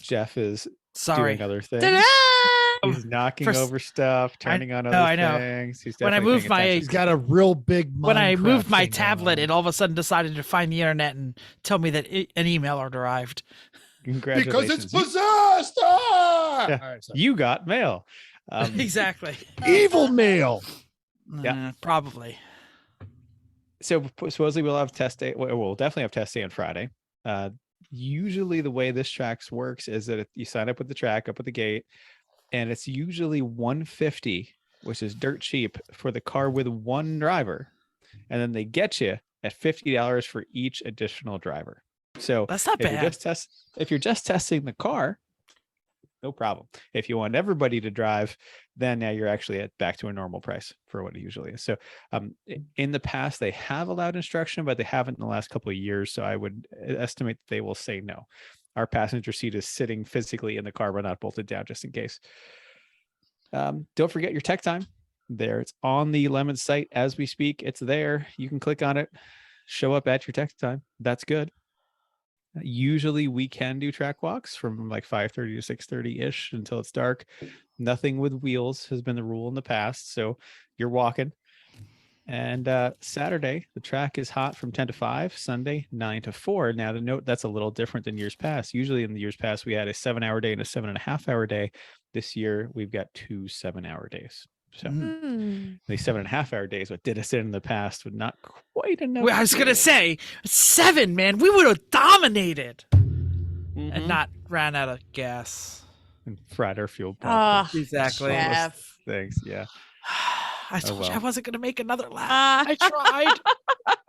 Jeff is doing other things. Ta-da! He's knocking over stuff, turning on other things. He's when I moved he's got a real big. When I moved my tablet, it all of a sudden decided to find the internet and tell me that an email had arrived. Congratulations. Because it's possessed. Ah! Yeah. All right, you got mail. Exactly. Evil mail. Yeah, probably. So supposedly we'll have test day. Well, we'll definitely have test day on Friday. Usually the way this track works is that you sign up with the track up at the gate, and it's usually $150, which is dirt cheap for the car with one driver, and then they get you at $50 for each additional driver. So that's not bad. If you're just testing the car, no problem. If you want everybody to drive, then now you're actually back to a normal price for what it usually is. So in the past, they have allowed instruction, but they haven't in the last couple of years. So I would estimate that they will say no. Our passenger seat is sitting physically in the car, but not bolted down just in case. Don't forget your tech time there. It's on the Lemon site as we speak. It's there. You can click on it, show up at your tech time. That's good. Usually we can do track walks from like 5:30 to 6:30 ish until it's dark. Nothing with wheels has been the rule in the past. So you're walking. And Saturday, the track is hot from 10 to 5, Sunday, 9 to 4. Now, to note, that's a little different than years past. Usually in the years past, we had a 7-hour day and a 7.5-hour day. This year, we've got 2 7-hour days. So the 7.5-hour days, what did us in the past, but not quite enough. Well, I was going to say 7, man, we would have dominated and not ran out of gas. And fried our fuel pump. Exactly. Things, yeah. I told you I wasn't going to make another lap. I tried.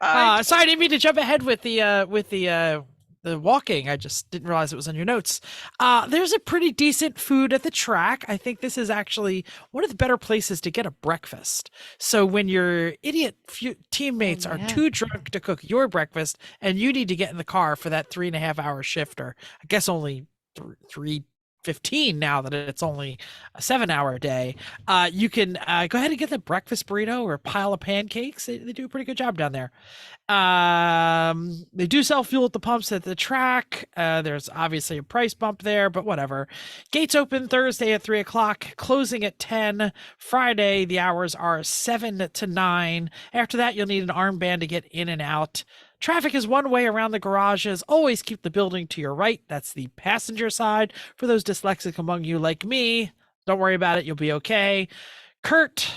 Sorry, I didn't mean to jump ahead with the walking. I just didn't realize it was on your notes. There's a pretty decent food at the track. I think this is actually one of the better places to get a breakfast. So when your idiot teammates are too drunk to cook your breakfast and you need to get in the car for that 3.5 hour shift, or I guess only 3:15 now that it's only a 7 hour day, you can go ahead and get the breakfast burrito or a pile of pancakes. They do a pretty good job down there. They do sell fuel at the pumps at the track. There's obviously a price bump there, but whatever. Gates open Thursday at 3:00, closing at 10. Friday, the hours are 7 to 9. After that, you'll need an armband to get in and out. Traffic is one way around the garages. Always keep the building to your right. That's the passenger side. For those dyslexic among you like me, don't worry about it. You'll be okay. Not Kurt.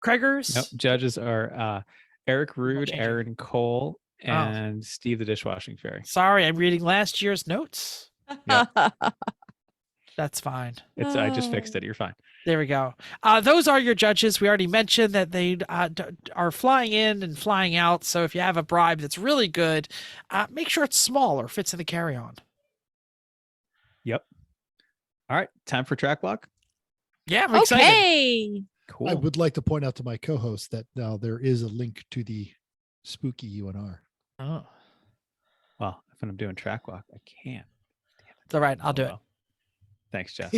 Craigers. Nope. Judges are Eric Rude, change it. Aaron Cole, and Steve the Dishwashing Fairy. Sorry, I'm reading last year's notes. Yep. That's fine. I just fixed it. You're fine. There we go. Those are your judges. We already mentioned that they are flying in and flying out. So if you have a bribe that's really good, make sure it's small or fits in the carry-on. Yep. All right. Time for track walk. Yeah, I'm excited. Okay. Cool. I would like to point out to my co-host that now there is a link to the spooky E1R. Oh, Well, if I'm doing track walk, I can't. it's all right. I'll do it. Well. Thanks, Jeff.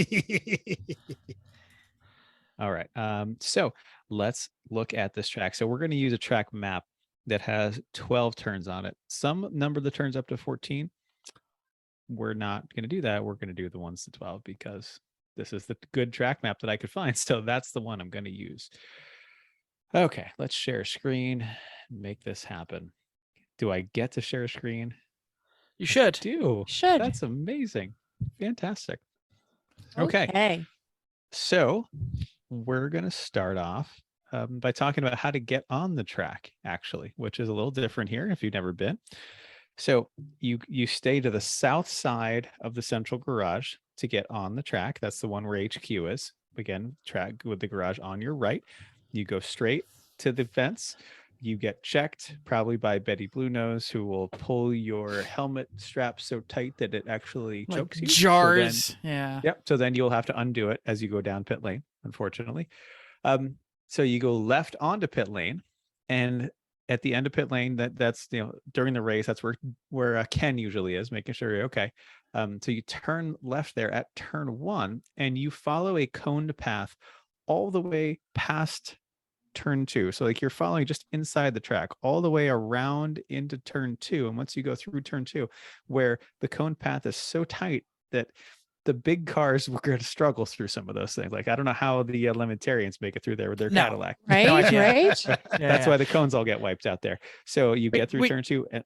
All right. So let's look at this track. So we're going to use a track map that has 12 turns on it. Some number the turns up to 14. We're not going to do that. We're going to do the ones to 12 because this is the good track map that I could find. So that's the one I'm going to use. Okay, let's share a screen, make this happen. Do I get to share a screen? You should. I do. Should. That's amazing. Fantastic. Okay. Hey. So we're going to start off by talking about how to get on the track, actually, which is a little different here if you've never been. So you stay to the south side of the central garage to get on the track. That's the one where HQ is. Again, track with the garage on your right. You go straight to the fence. You get checked probably by Betty Blue Nose, who will pull your helmet strap so tight that it actually Like chokes you. jars. Yeah. Yep. So then you'll have to undo it as you go down pit lane, unfortunately. So you go left onto pit lane, and at the end of pit lane, that's during the race, that's where Ken usually is, making sure you're okay. So you turn left there at turn 1, and you follow a coned path all the way past turn 2. So like you're following just inside the track all the way around into turn 2. And once you go through turn 2, where the cone path is so tight that the big cars were going to struggle through some of those things. Like, I don't know how the Limitarians make it through there with their Cadillac. Right, right. That's why the cones all get wiped out there. So you get through turn 2. And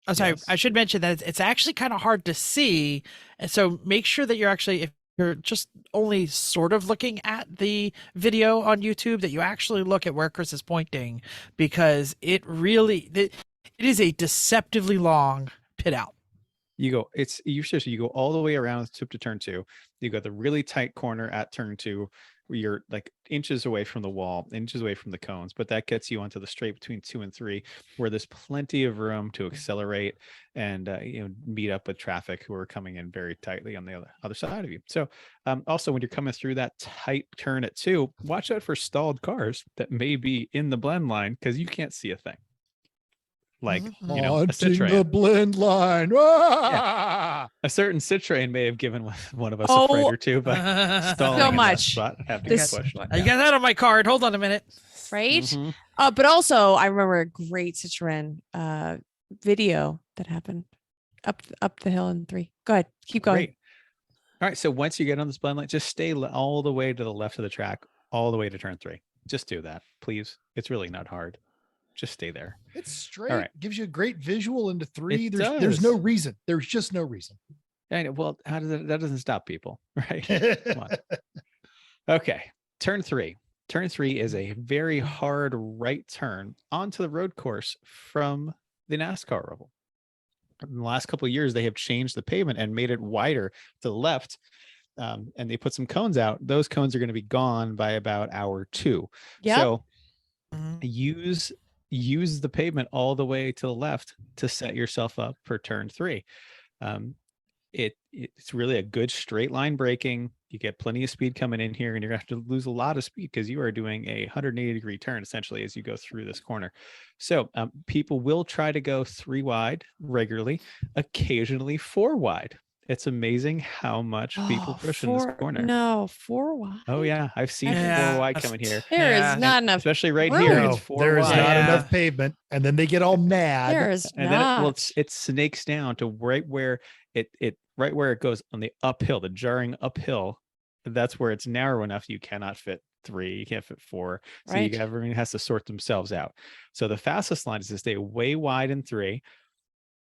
I'm sorry. Yes. I should mention that it's actually kind of hard to see. And so make sure that you're actually, if you're just only sort of looking at the video on YouTube, that you actually look at where Chris is pointing, because it is a deceptively long pit out. you go all the way around to turn 2. You got the really tight corner at turn 2 where you're like inches away from the wall, inches away from the cones, but that gets you onto the straight between 2 and 3, where there's plenty of room to accelerate and meet up with traffic who are coming in very tightly on the other side of you. So also when you're coming through that tight turn at 2, watch out for stalled cars that may be in the blend line, because you can't see a thing. Like, a Haunting Citroen. the blend line. Ah! A certain Citroen may have given one of us a fright or two by stalling So in that much. spot, have to This- get pushed. I got that on my card. Hold on a minute. Right. Mhm. But also I remember a great Citroen video that happened up the hill in 3. Go ahead. Keep going. Great. All right. So once you get on this blend line, just stay all the way to the left of the track, all the way to turn 3. Just do that, please. It's really not hard. Just stay there. It's straight. All right. Gives you a great visual into 3. It There's does. no reason. There's just no reason. And well, how does that doesn't stop people, right? Come on. Okay. Turn 3. Turn 3 is a very hard right turn onto the road course from the NASCAR oval. In the last couple of years, they have changed the pavement and made it wider to the left. And they put some cones out. Those cones are going to be gone by about hour 2. Yep. So use the pavement all the way to the left to set yourself up for turn 3. It's really a good straight line braking. You get plenty of speed coming in here, and you're gonna have to lose a lot of speed because you are doing a 180-degree turn essentially as you go through this corner. So people will try to go 3 wide regularly, occasionally 4 wide. It's amazing how much people push in this corner. No, 4 wide. Oh yeah, I've seen 4 wide coming here. There is not enough, especially right room. here. No, It's 4 there is wide. not enough pavement, and then they get all mad. There is And not. then it snakes down to right where it goes on the uphill, the jarring uphill. That's where it's narrow enough you cannot fit 3, you can't fit 4. So everyone has to sort themselves out. So the fastest line is to stay way wide in 3,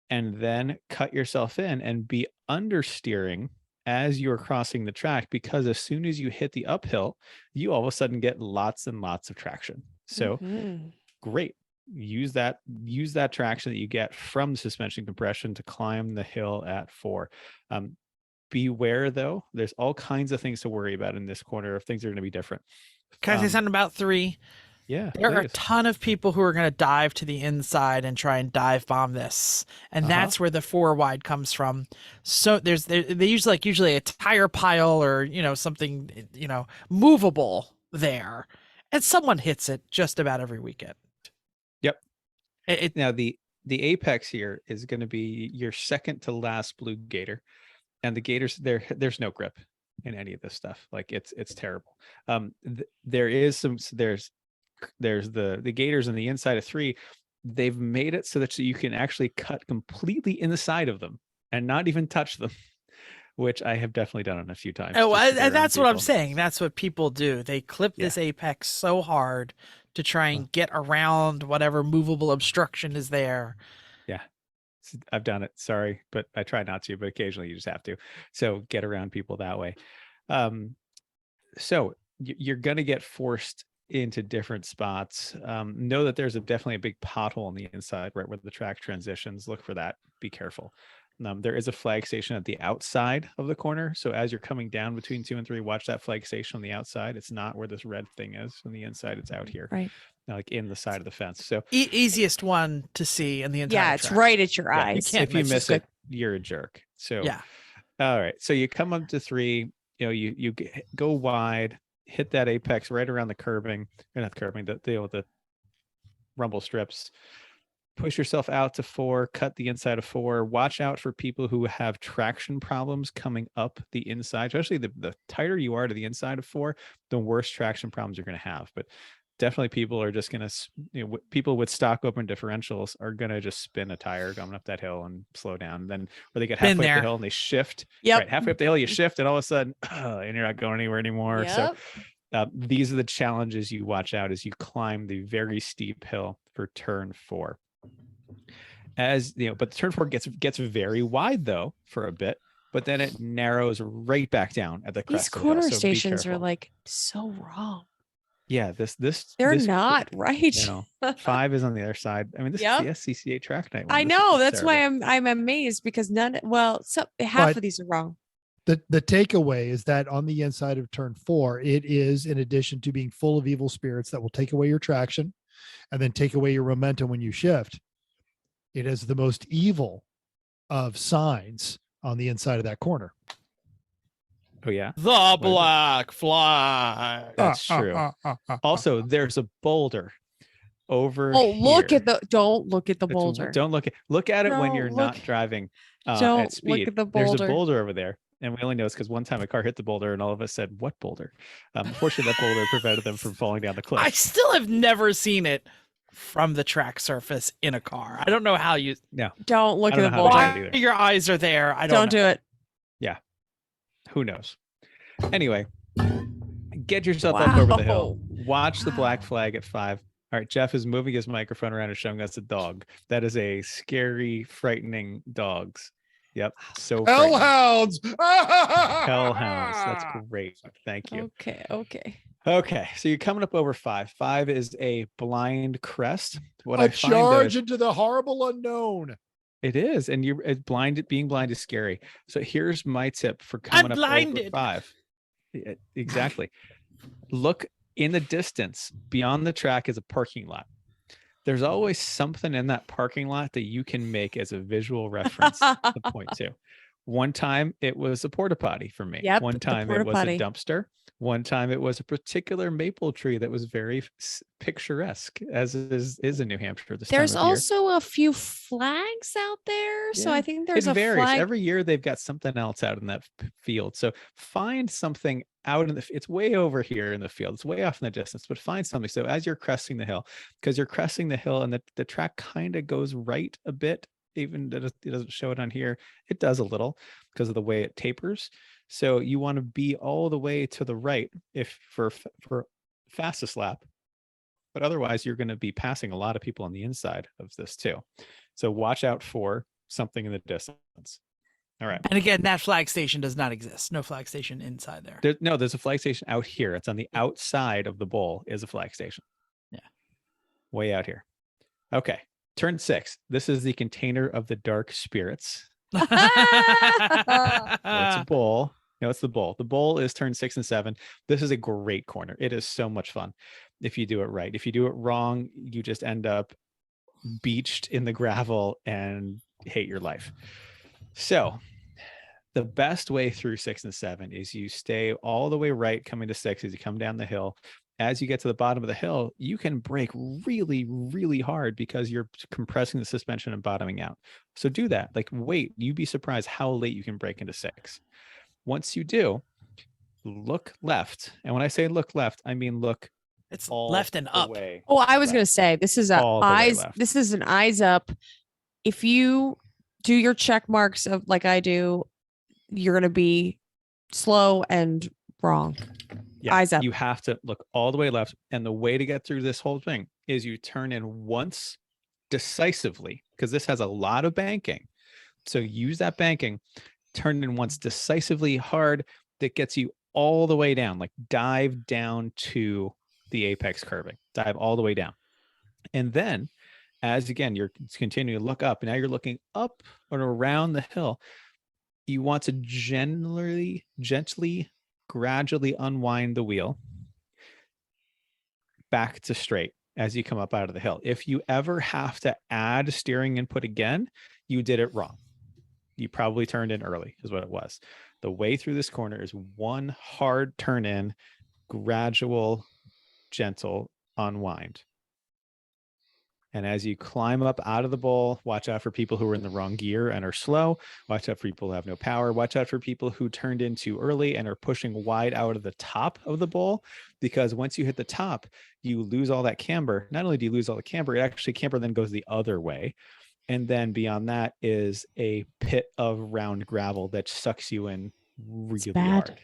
and then cut yourself in and be understeering as you're crossing the track, because as soon as you hit the uphill, you all of a sudden get lots and lots of traction. So great. Use that traction that you get from the suspension compression to climb the hill at 4. Beware though, there's all kinds of things to worry about in this corner if things are going to be different. Can I say something about 3? Yeah, there are a ton of people who are going to dive to the inside and try and dive bomb this, and that's where the 4 wide comes from. So they usually a tire pile or something movable there, and someone hits it just about every weekend. Yep. Now the apex here is going to be your second to last blue gator, and the gators there's no grip in any of this stuff. Like it's terrible. There's the gators on the inside of 3. They've made it so that you can actually cut completely in the side of them and not even touch them, which I have definitely done it a few times. Oh, and that's what I'm saying. That's what people do. They clip this apex so hard to try and get around whatever movable obstruction is there. Yeah, I've done it. Sorry, but I try not to, but occasionally you just have to. So get around people that way. So you're going to get forced into different spots. Know that there's definitely a big pothole on the inside right where the track transitions. Look for that. Be careful. There is a flag station at the outside of the corner. So as you're coming down between 2 and 3, watch that flag station on the outside. It's not where this red thing is on the inside. It's out here, right? Like in the side of the fence. So easiest one to see in the entire track. It's right at your eyes. If you miss it, you're a jerk. So yeah. All right. So you come up to 3. You go wide, hit that apex right around the curbing, or not curbing, the rumble strips. Push yourself out to 4, cut the inside of 4. Watch out for people who have traction problems coming up the inside, especially the tighter you are to the inside of 4, the worse traction problems you're going to have. But definitely people are just going to, people with stock open differentials are going to just spin a tire going up that hill and slow down. Then where they get halfway up the hill and they shift. Yep. Right, halfway up the hill, you shift, and all of a sudden, and you're not going anywhere anymore. Yep. So these are the challenges you watch out as you climb the very steep hill for turn 4. As but the turn 4 gets very wide though for a bit, but then it narrows right back down at the crest. These corner stations are like so wrong. Yeah, they're not right. 5 is on the other side. I mean, this is the SCCA track night one. I know, that's why I'm amazed, because half of these are wrong. The takeaway is that on the inside of turn 4, it is, in addition to being full of evil spirits that will take away your traction and then take away your momentum when you shift, it is the most evil of signs on the inside of that corner. Oh yeah, the black flag. That's true. Also, there's a boulder over. Oh, here. Don't look at the boulder. Don't look at it when you're not driving at speed. Look at the boulder. There's a boulder over there, and we only know it's because one time a car hit the boulder, and all of us said, "What boulder?" Unfortunately, that boulder prevented them from falling down the cliff. I still have never seen it from the track surface in a car. I don't know how you. No, don't look at the boulder. Why your eyes are there? I don't do it. Yeah, who knows? Anyway, get yourself up over the hill. Watch the black flag at 5. All right, Jeff is moving his microphone around and showing us a dog. That is a scary, frightening dogs. Yep. So hellhounds. Hellhounds. That's great. Thank you. Okay. So you're coming up over 5. 5 is a blind crest. A charge into the horrible unknown. It is, and being blind is scary. So here's my tip for coming up over 5. Exactly. Look In the distance, beyond the track is a parking lot. There's always something in that parking lot that you can make as a visual reference to point to. One time it was a porta potty for me. Yep, One the time it porta was potty. a dumpster. One time it was a particular maple tree that was very picturesque, as is in New Hampshire this There's time of year. also a few flags out there. So Yeah. I think there's It a varies. flag. Every year they've got something else out in that field. So find something out in the, it's way over here in the field. It's way off in the distance, but find something. So as you're cresting the hill, because you're cresting the hill and the track kind of goes right a bit, even though it doesn't show it on here. It does a little because of the way it tapers. So you want to be all the way to the right if for fastest lap, but otherwise you're going to be passing a lot of people on the inside of this too. So watch out for something in the distance. All right. And again, that flag station does not exist. No flag station inside there. There's a flag station out here. It's on the outside of the bowl is a flag station. Yeah. Way out here. Okay. Turn 6. This is the container of the dark spirits. So it's a bowl. No, it's the bowl. The bowl is turn 6 and 7. This is a great corner. It is so much fun if you do it right. If you do it wrong, you just end up beached in the gravel and hate your life. So the best way through 6 and 7 is you stay all the way right coming to 6 as you come down the hill. As you get to the bottom of the hill, you can brake really, really hard because you're compressing the suspension and bottoming out. So do that. Like, wait, you'd be surprised how late you can brake into 6. Once you do, look left. And when I say look left, I mean look It's all left and the up. way Oh, I was left. going to say this is a All the way eyes. left. This is an eyes up. If you do your check marks of like I do, you're going to be slow and wrong. Yeah, Eyes up. you have to look all the way left. And the way to get through this whole thing is you turn in once decisively, because this has a lot of banking. So use that banking, turn in once decisively hard that gets you all the way down, like dive down to the apex curving, dive all the way down. And then as again, you're continuing to look up and now you're looking up and around the hill. You want to gently, gradually unwind the wheel back to straight as you come up out of the hill. If you ever have to add steering input again, you did it wrong. You probably turned in early is what it was. The way through this corner is one hard turn in, gradual, gentle unwind. And as you climb up out of the bowl, watch out for people who are in the wrong gear and are slow. Watch out for people who have no power. Watch out for people who turned in too early and are pushing wide out of the top of the bowl. Because once you hit the top, you lose all that camber. Not only do you lose all the camber, it actually camber then goes the other way. And then beyond that is a pit of round gravel that sucks you in really hard.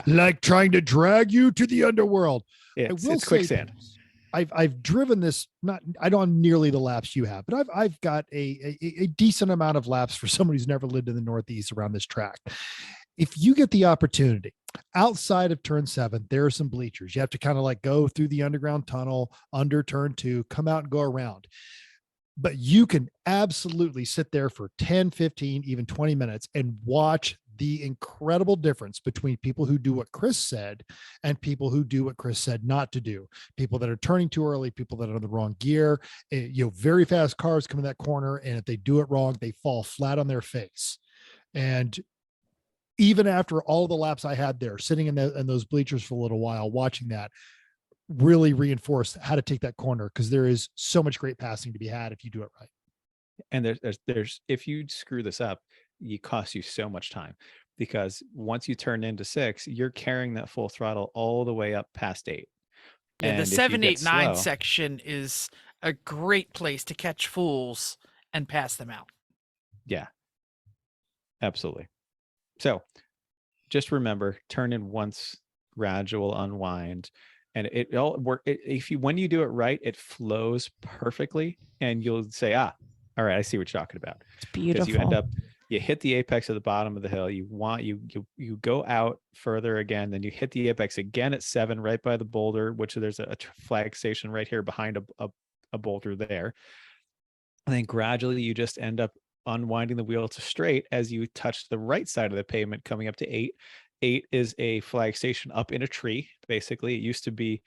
Like trying to drag you to the underworld. It's say quicksand. I've driven this, I don't have nearly the laps you have, but I've got a decent amount of laps for someone who's never lived in the Northeast around this track. If you get the opportunity outside of turn 7, there are some bleachers. You have to kind of like go through the underground tunnel under turn 2, come out and go around. But you can absolutely sit there for 10, 15, even 20 minutes and watch the incredible difference between people who do what Chris said and people who do what Chris said not to do. People that are turning too early, people that are in the wrong gear, very fast cars come in that corner. And if they do it wrong, they fall flat on their face. And even after all the laps I had there, sitting in those bleachers for a little while, watching that really reinforced how to take that corner. Cause there is so much great passing to be had if you do it right. And there's if you screw this up, it costs you so much time, because once you turn into 6, you're carrying that full throttle all the way up past 8. Yeah, And the if you 7, get 8, 9 slow- section is a great place to catch fools and pass them out. Yeah, absolutely. So just remember, turn in once, gradual unwind, and it all work. When you do it right, it flows perfectly, and you'll say, all right, I see what you're talking about. It's beautiful. Because you end up, you hit the apex at the bottom of the hill. You go out further again, then you hit the apex again at 7, right by the boulder, which there's a flag station right here behind a boulder there. And then gradually you just end up unwinding the wheel to straight as you touch the right side of the pavement coming up to 8. 8 is a flag station up in a tree. Basically, it used to be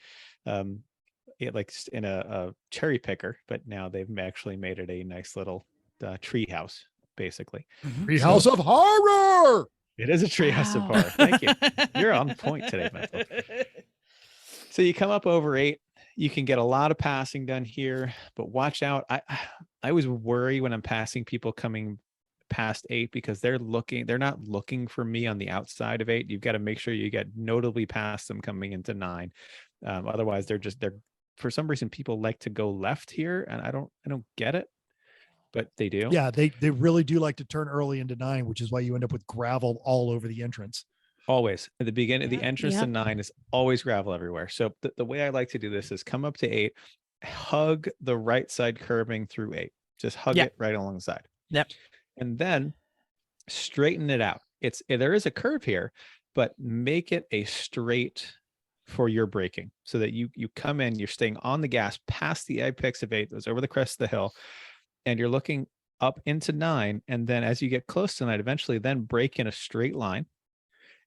in a cherry picker, but now they've actually made it a nice little tree house, basically. Treehouse of Horror. It is a tree house of Wow. horror. Thank you. You're on point today, Michael. So you come up over 8. You can get a lot of passing done here, but watch out. I always worry when I'm passing people coming past 8 because they're not looking for me on the outside of 8. You've got to make sure you get notably past them coming into 9. Otherwise, they're for some reason people like to go left here, and I don't get it, but they do. Yeah, they really do like to turn early into 9, which is why you end up with gravel all over the entrance. Always at the beginning, the entrance Yep. to 9 is always gravel everywhere. So the way I like to do this is come up to 8, hug the right side curbing through 8, just hug Yep. it right alongside. Yep. And then straighten it out. There is a curve here, but make it a straight for your braking so that you come in, you're staying on the gas past the apex of 8, goes over the crest of the hill, and you're looking up into 9. And then as you get close to 9, eventually then brake in a straight line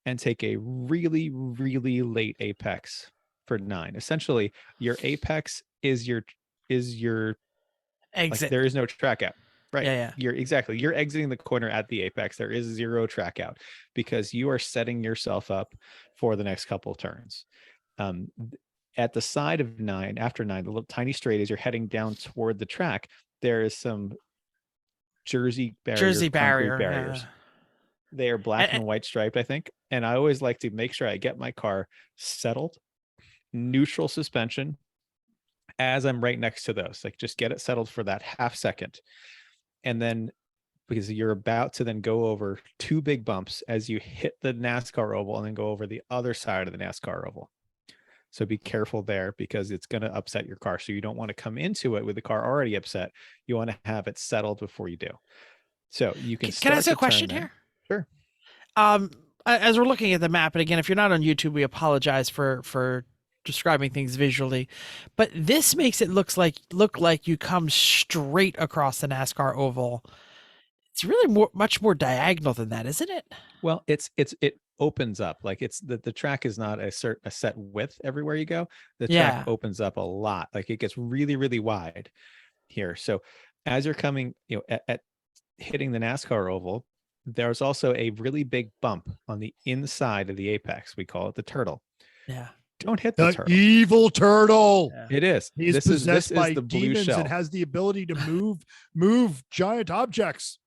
and take a really, really late apex for 9. Essentially, your apex is your Exit. like, there is no track out. Right. Yeah. You're exiting the corner at the apex. There is 0 track out because you are setting yourself up for the next couple of turns. At the side of 9, after 9, the little tiny straight as you're heading down toward the track, there is some Jersey Jersey concrete barrier barriers. They are black and white striped, I think. And I always like to make sure I get my car settled, neutral suspension as I'm right next to those. Like, just get it settled for that half second. And then, because you're about to then go over 2 big bumps as you hit the NASCAR oval and then go over the other side of the NASCAR oval. So be careful there because it's going to upset your car. So you don't want to come into it with the car already upset. You want to have it settled before you do. So you can. Can I ask a question here? Sure. As we're looking at the map, and again, if you're not on YouTube, we apologize for describing things visually, but this makes it look like you come straight across the NASCAR oval. It's really much more diagonal than that, isn't it? Well, it opens up. Like, it's the track is not a set width everywhere you go. The track opens up a lot. Like, it gets really, really wide here. So as you're coming, at hitting the NASCAR oval, there's also a really big bump on the inside of the apex. We call it the turtle. Yeah. Don't hit the turtle. Evil turtle. Yeah. It is. He's This possessed is by the blue demons shell. and has the ability to move giant objects.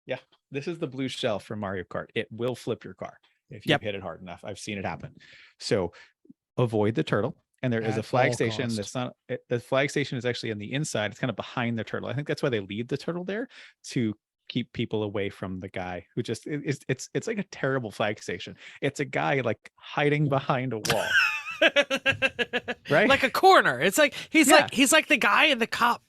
Yeah. This is the blue shell from Mario Kart. It will flip your car if you hit it hard enough. I've seen it happen. So avoid the turtle. And there is a flag station that's not, the flag station is actually on the inside. It's kind of behind the turtle. I think that's why they leave the turtle there, to keep people away from the guy who just it's like a terrible flag station. It's a guy like hiding behind a wall. Right? Like a corner. It's like he's like the guy in the cop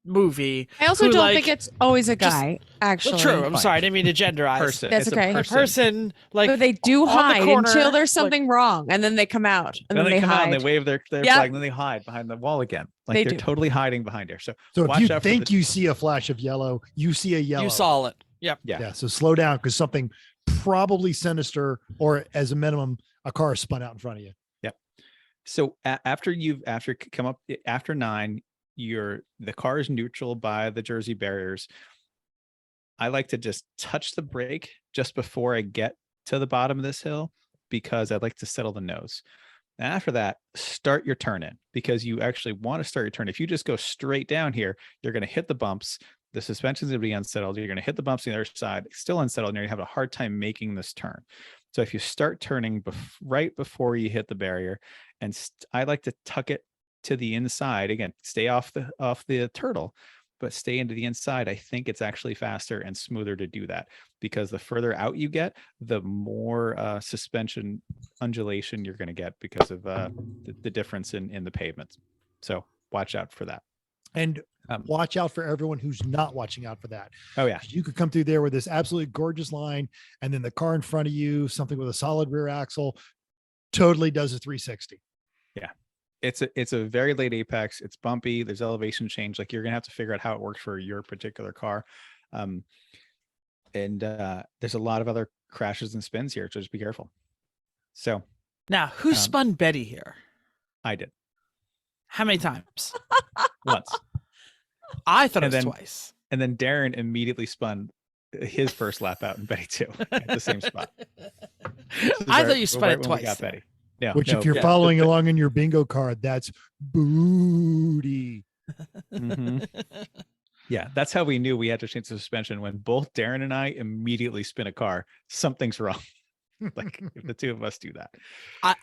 movie. I also who, don't like, think it's always a guy, actually. Well, true. I'm sorry. I didn't mean to genderize. Person. That's It's okay. a A Person like But they do on the hide corner, until there's like- something wrong, and then they come out, and then then they come out hide. and they wave their Yep. flag, and then they hide behind the wall again. Like, They they're do. totally hiding behind there. So So watch if you out for think the- you see a flash of yellow, you see a yellow. You saw it. Yep. Yeah. So slow down, because something probably sinister, or as a minimum, a car is spun out in front of you. So after come up after 9, the car is neutral by the Jersey barriers. I like to just touch the brake just before I get to the bottom of this hill, because I'd like to settle the nose. And after that, start your turn in, because you actually want to start your turn. If you just go straight down here, you're going to hit the bumps. The suspension's going to be unsettled. You're going to hit the bumps on the other side, still unsettled, and you're going to have a hard time making this turn. So if you start turning right before you hit the barrier, and I like to tuck it to the inside, again, stay off the turtle, but stay into the inside. I think it's actually faster and smoother to do that, because the further out you get, the more suspension undulation you're going to get because of the difference in the pavements. So watch out for that. And watch out for everyone who's not watching out for that. Oh yeah. You could come through there with this absolutely gorgeous line, and then the car in front of you, something with a solid rear axle, totally does a 360. Yeah. It's a very late apex. It's bumpy. There's elevation change. Like, you're going to have to figure out how it works for your particular car. And there's a lot of other crashes and spins here. So just be careful. So Now, who spun Betty here? I did How many times? once. I thought And it was then- twice. And then Darren immediately spun his first lap out in Betty too at the same spot. I thought you spun it when we got twice. Betty. Yeah, Which, no, if you're yeah. following along in your bingo card, that's booty. Mhm. Yeah, that's how we knew we had to change the suspension when both Darren and I immediately spin a car. Something's wrong. Like if the two of us do that.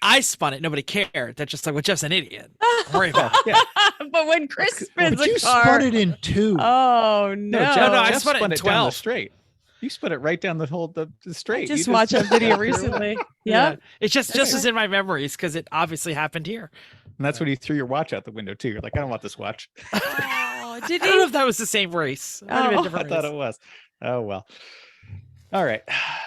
I spun it. Nobody cared. They're just like, we're just an idiot. Don't worry about it. Yeah. But when Chris spins But you a car, spun it in two. oh No, no! Jeff, no, I Jeff spun it in down the 12. straight. You spun it right down the whole the straight. I You just watched that video recently. Yep. It just Okay. was in my memories because it obviously happened here. And that's when you threw your watch out the window too. You're like, I don't want this watch. Oh, did I don't know he? if that was the same race. It might have been a Oh. I different thought race. it was. Oh well. All right.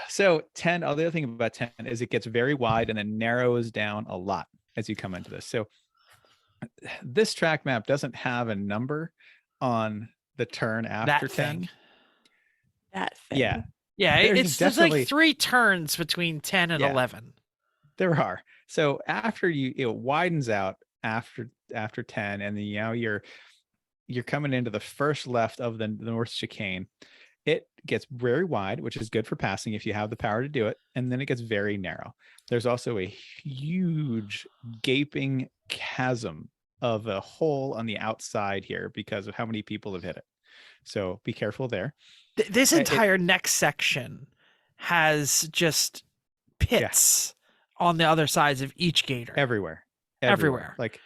So 10. Oh, the other thing about 10 is it gets very wide and then narrows down a lot as you come into this. So this track map doesn't have a number on the turn after That 10. thing. That thing. Yeah, Yeah, There's there's definitely- like 3 turns between 10 and Yeah. 11. there are. So after it widens out after 10, and then you're coming into the first left of the north chicane. It gets very wide, which is good for passing if you have the power to do it. And then it gets very narrow. There's also a huge gaping chasm of a hole on the outside here because of how many people have hit it. So be careful there. This It- entire next section has just pits on the other sides of each gator. Everywhere. Everywhere. Like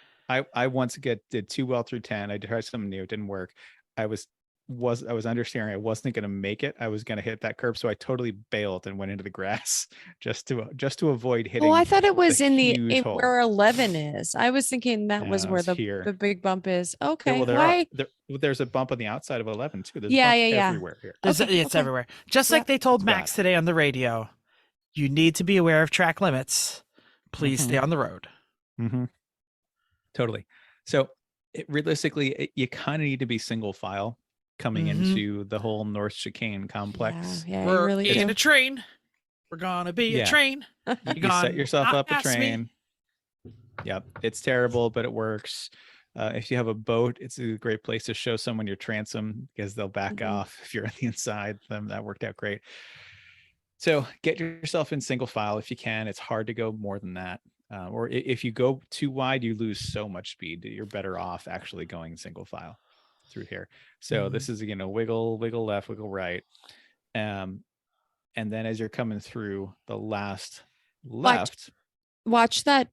I once did too well through 10. I tried something new. It didn't work. I was understeering. I wasn't going to make it. I was going to hit that curb. So I totally bailed and went into the grass just to avoid hitting. Oh, I thought it was the in huge hole. where 11 is. I was thinking that was No, where it's the here. big bump is. Yeah, Okay. well, Why? there's a bump on the outside of 11 too. There's Yeah, bumps yeah. everywhere here. It's Okay, okay. everywhere. Just Yeah. like they told It's Max bad. today on the radio, you need to be aware of track limits. Please Mhm. stay on the road. Mm-hmm. Totally. So realistically, you kind of need to be single file coming Mhm. into the whole North Chicane complex. Yeah, you We're really in do. a train. We're gonna be Yeah. a train. You gone set yourself not up a past me. train. Yep, it's terrible, but it works. If you have a boat, it's a great place to show someone your transom because they'll back Mhm. off if you're on the inside. That worked out great. So get yourself in single file if you can. It's hard to go more than that. Or if you go too wide, you lose so much speed. You're better off actually going single file through here. So this is, wiggle left, wiggle right. And then as you're coming through the last left, Watch that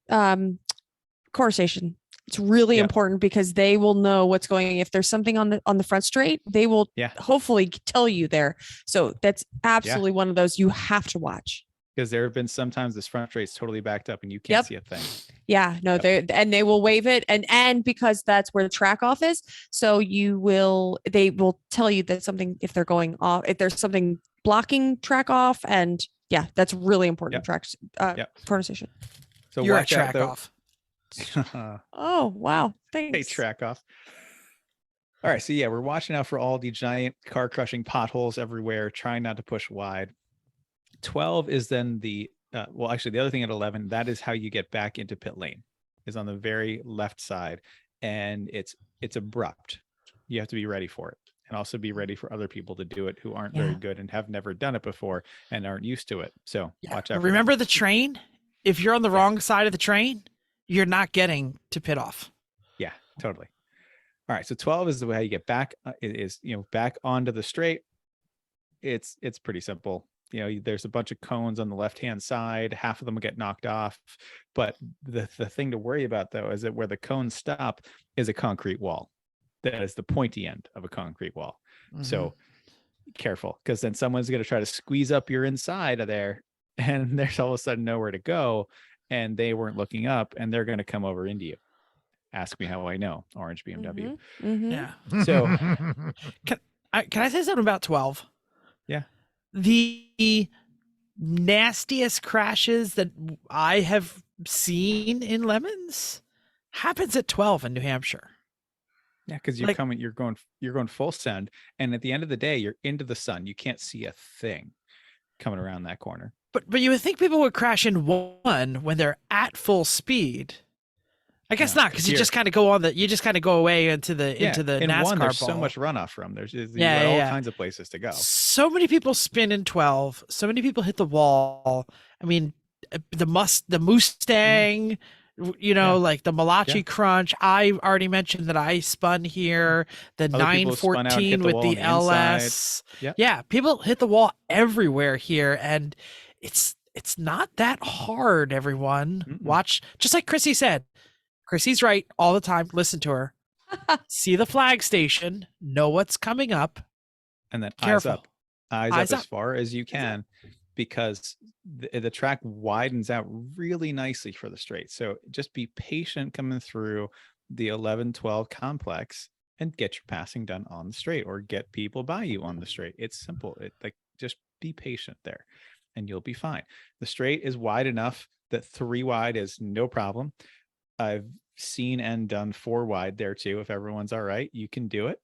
core station. It's really Yeah. important because they will know what's going. If there's something on the front straight, they will Yeah. hopefully tell you there. So that's absolutely one of those you have to watch. because there have been sometimes this front straight's totally backed up and you can't Yep. see a thing. Yeah, no, Yep. they will wave it and because that's where the track off is. So they will tell you that something, if they're going off, if there's something blocking track off, and yeah, that's really important. Yep. Tracks, Yep. corner station. So You're a watch out, track though. off. Oh wow, thanks. Hey, track off. All right, so yeah, we're watching out for all the giant car crushing potholes everywhere, trying not to push wide. 12 is then the well, actually the other thing at 11, that is how you get back into pit lane, is on the very left side, and it's abrupt. You have to be ready for it, and also be ready for other people to do it who aren't very Yeah. good and have never done it before and aren't used to it. So Yeah. watch but out. for that. remember the train? If you're on the wrong side of the train, you're not getting to pit off. Yeah, totally. All right, so 12 is the way how you get back. It is, back onto the straight. It's pretty simple. There's a bunch of cones on the left-hand side. Half of them get knocked off. But the thing to worry about, though, is that where the cones stop is a concrete wall. That is the pointy end of a concrete wall. So careful, because then someone's going to try to squeeze up your inside of there, and there's all of a sudden nowhere to go, and they weren't looking up, and they're going to come over into you. Ask me how I know. Orange BMW. Mhm. Yeah. So Can I say something about 12? Yeah. The nastiest crashes that I have seen in Lemons happens at 12 in New Hampshire. yeah, because Like- you're going full send, and at the end of the day, you're into the sun. You can't see a thing coming around that corner. But you would think people would crash in one when they're at full speed. I guess No, not, because you here- just kind of go on you just kind of go away into the in NASCAR one, there's ball. so much runoff from. There's you Yeah, got all yeah. kinds of places to go. So many people spin in 12. So many people hit the wall. I mean, the Mustang, you know, Yeah. like the Malachi Yeah. Crunch. I already mentioned that I spun here. The Other people spun out and hit 914 the with wall the on the inside. LS. Yep. Yeah, people hit the wall everywhere here, and it's not that hard. Everyone, Mm-mm. watch, just like Chrissy said. Chrissy's right all the time. Listen to her. See the flag station. Know what's coming up. And then Careful. eyes Eyes up up. as far as you can, because the track widens out really nicely for the straight. So just be patient coming through the 11-12 complex and get your passing done on the straight, or get people by you on the straight. It's simple. Just be patient there and you'll be fine. The straight is wide enough that 3 wide is no problem. I've seen and done 4 wide there too. If everyone's all right, you can do it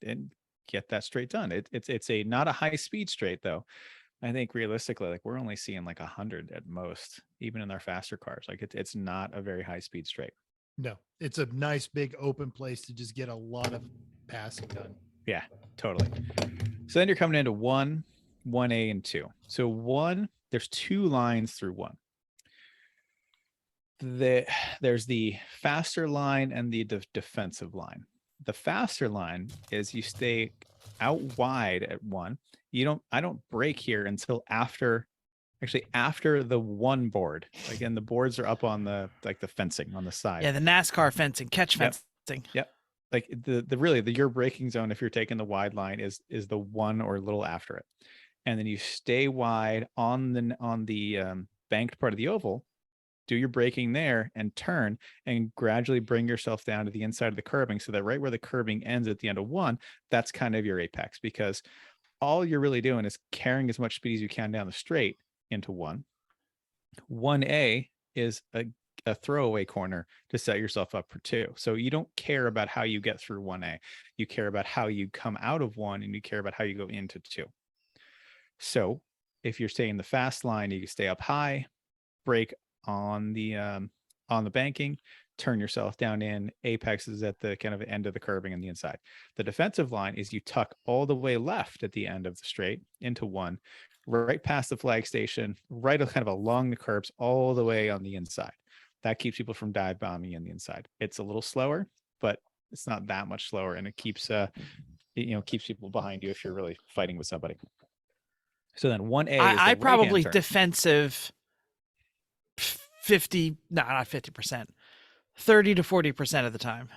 and get that straight done. It's a not a high speed straight though. I think realistically, like, we're only seeing like 100 at most, even in our faster cars. Like it's not a very high speed straight. No, it's a nice big open place to just get a lot of passing done. Yeah, totally. So then you're coming into 1, 1A, and 2. So 1, there's 2 lines through 1. There's the faster line and the defensive line. The faster line is you stay out wide at 1. I don't brake here until after the 1 board. Again, the boards are up on the fencing on the side. Yeah, the NASCAR fencing, catch Yep. fencing. Like your braking zone, if you're taking the wide line, is the 1 or a little after it. And then you stay wide on the banked part of the oval, do your braking there and turn, and gradually bring yourself down to the inside of the curbing, so that right where the curbing ends at the end of 1, that's kind of your apex, because all you're really doing is carrying as much speed as you can down the straight into 1. 1A is a throwaway corner to set yourself up for 2. So you don't care about how you get through 1A. You care about how you come out of 1, and you care about how you go into 2. So if you're staying the fast line, you can stay up high, brake on the banking, turn yourself down in. Apex is at the kind of end of the curbing on the inside. The defensive line is you tuck all the way left at the end of the straight into 1, right past the flag station, right kind of along the curbs, all the way on the inside. That keeps people from dive bombing in the inside. It's a little slower, but it's not that much slower, and it keeps keeps people behind you if you're really fighting with somebody. So then 1A is I the probably right-hand turn. defensive 50, no, not 50%, 30 to 40% of the time.